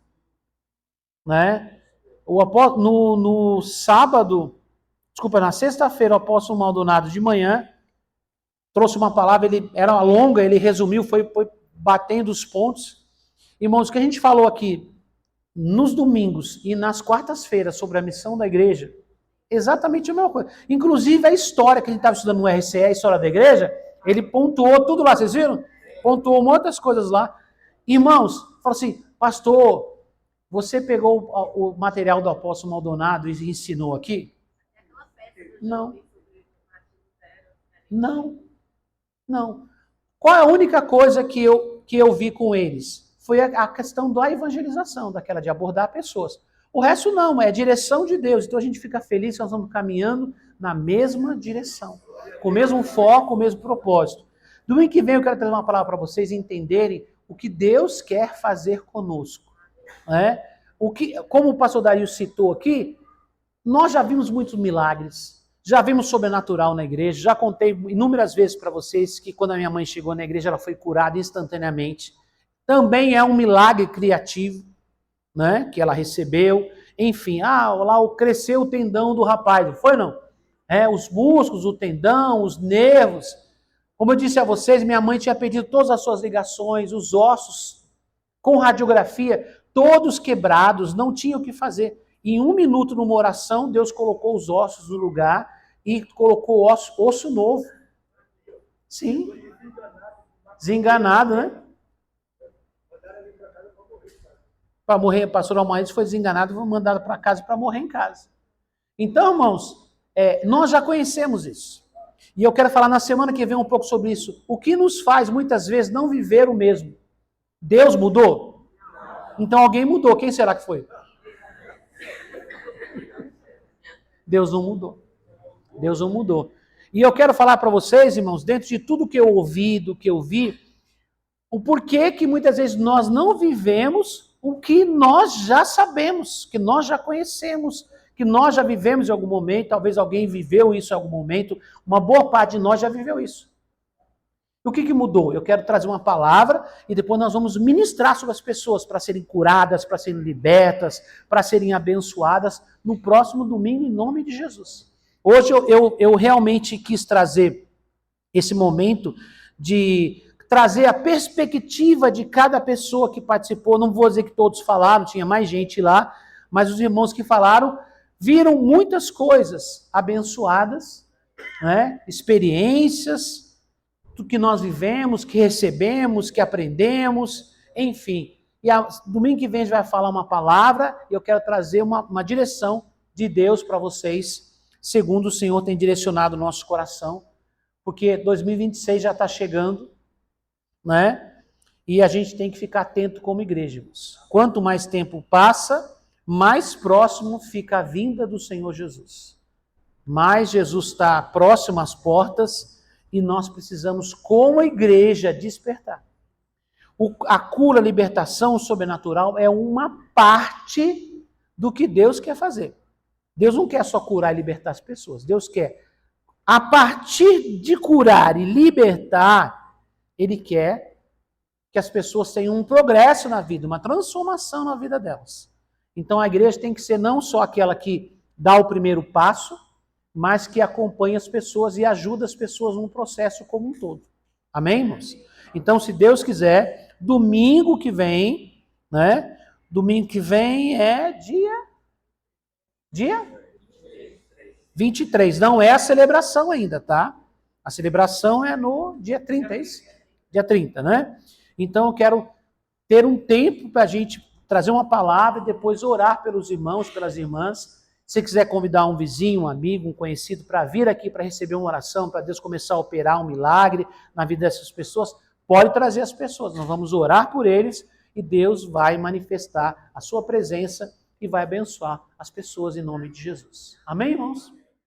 né? Na sexta-feira, o apóstolo Maldonado de manhã trouxe uma palavra, ele era longa, ele resumiu, foi batendo os pontos. Irmãos, o que a gente falou aqui nos domingos e nas quartas-feiras sobre a missão da igreja, exatamente a mesma coisa. Inclusive a história que a gente estava estudando no RCE, a história da igreja, ele pontuou tudo lá, vocês viram? Pontuou muitas coisas lá. Irmãos, falou assim, pastor, você pegou o material do apóstolo Maldonado e ensinou aqui? Não. Não. Não. Qual é a única coisa que eu vi com eles? Foi a questão da evangelização, daquela de abordar pessoas. O resto não, é a direção de Deus. Então a gente fica feliz que nós estamos caminhando na mesma direção, com o mesmo foco, com o mesmo propósito. Domingo que vem eu quero trazer uma palavra para vocês entenderem o que Deus quer fazer conosco. Né? Como o pastor Dario citou aqui, nós já vimos muitos milagres, já vimos sobrenatural na igreja, já contei inúmeras vezes para vocês que quando a minha mãe chegou na igreja ela foi curada instantaneamente. Também é um milagre criativo, né, que ela recebeu. Enfim, lá cresceu o tendão do rapaz, não foi não? Os músculos, o tendão, os nervos. Como eu disse a vocês, minha mãe tinha perdido todas as suas ligações, os ossos, com radiografia, todos quebrados, não tinha o que fazer. Em 1 minuto, numa oração, Deus colocou os ossos no lugar e colocou osso novo. Sim. Desenganado, né? Para morrer, o pastor Almaídes foi desenganado e foi mandado para casa para morrer em casa. Então, irmãos, nós já conhecemos isso. E eu quero falar na semana que vem um pouco sobre isso. O que nos faz, muitas vezes, não viver o mesmo? Deus mudou? Então alguém mudou. Quem será que foi? Deus não mudou. Deus não mudou. E eu quero falar para vocês, irmãos, dentro de tudo que eu ouvi, do que eu vi, o porquê que muitas vezes nós não vivemos o que nós já sabemos, que nós já conhecemos, que nós já vivemos em algum momento, talvez alguém viveu isso em algum momento, uma boa parte de nós já viveu isso. E o que mudou? Eu quero trazer uma palavra e depois nós vamos ministrar sobre as pessoas para serem curadas, para serem libertas, para serem abençoadas no próximo domingo, em nome de Jesus. Hoje eu realmente quis trazer esse momento de trazer a perspectiva de cada pessoa que participou. Não vou dizer que todos falaram, tinha mais gente lá, mas os irmãos que falaram viram muitas coisas abençoadas, né? Experiências, do que nós vivemos, que recebemos, que aprendemos, enfim. E domingo que vem a gente vai falar uma palavra e eu quero trazer uma direção de Deus para vocês, segundo o Senhor tem direcionado o nosso coração, porque 2026 já está chegando, né? E a gente tem que ficar atento como igreja. Quanto mais tempo passa, mais próximo fica a vinda do Senhor Jesus. Mais Jesus está próximo às portas e nós precisamos, como igreja, despertar. A cura, a libertação, o sobrenatural é uma parte do que Deus quer fazer. Deus não quer só curar e libertar as pessoas. Deus quer, a partir de curar e libertar, Ele quer que as pessoas tenham um progresso na vida, uma transformação na vida delas. Então a igreja tem que ser não só aquela que dá o primeiro passo, mas que acompanha as pessoas e ajuda as pessoas num processo como um todo. Amém, irmãos? Então, se Deus quiser, domingo que vem, né? Domingo que vem é dia 23. Não é a celebração ainda, tá? A celebração é no dia 30, é isso? Dia 30, né? Então eu quero ter um tempo para a gente trazer uma palavra e depois orar pelos irmãos, pelas irmãs. Se quiser convidar um vizinho, um amigo, um conhecido para vir aqui para receber uma oração, para Deus começar a operar um milagre na vida dessas pessoas, pode trazer as pessoas. Nós vamos orar por eles e Deus vai manifestar a sua presença e vai abençoar as pessoas em nome de Jesus. Amém, irmãos?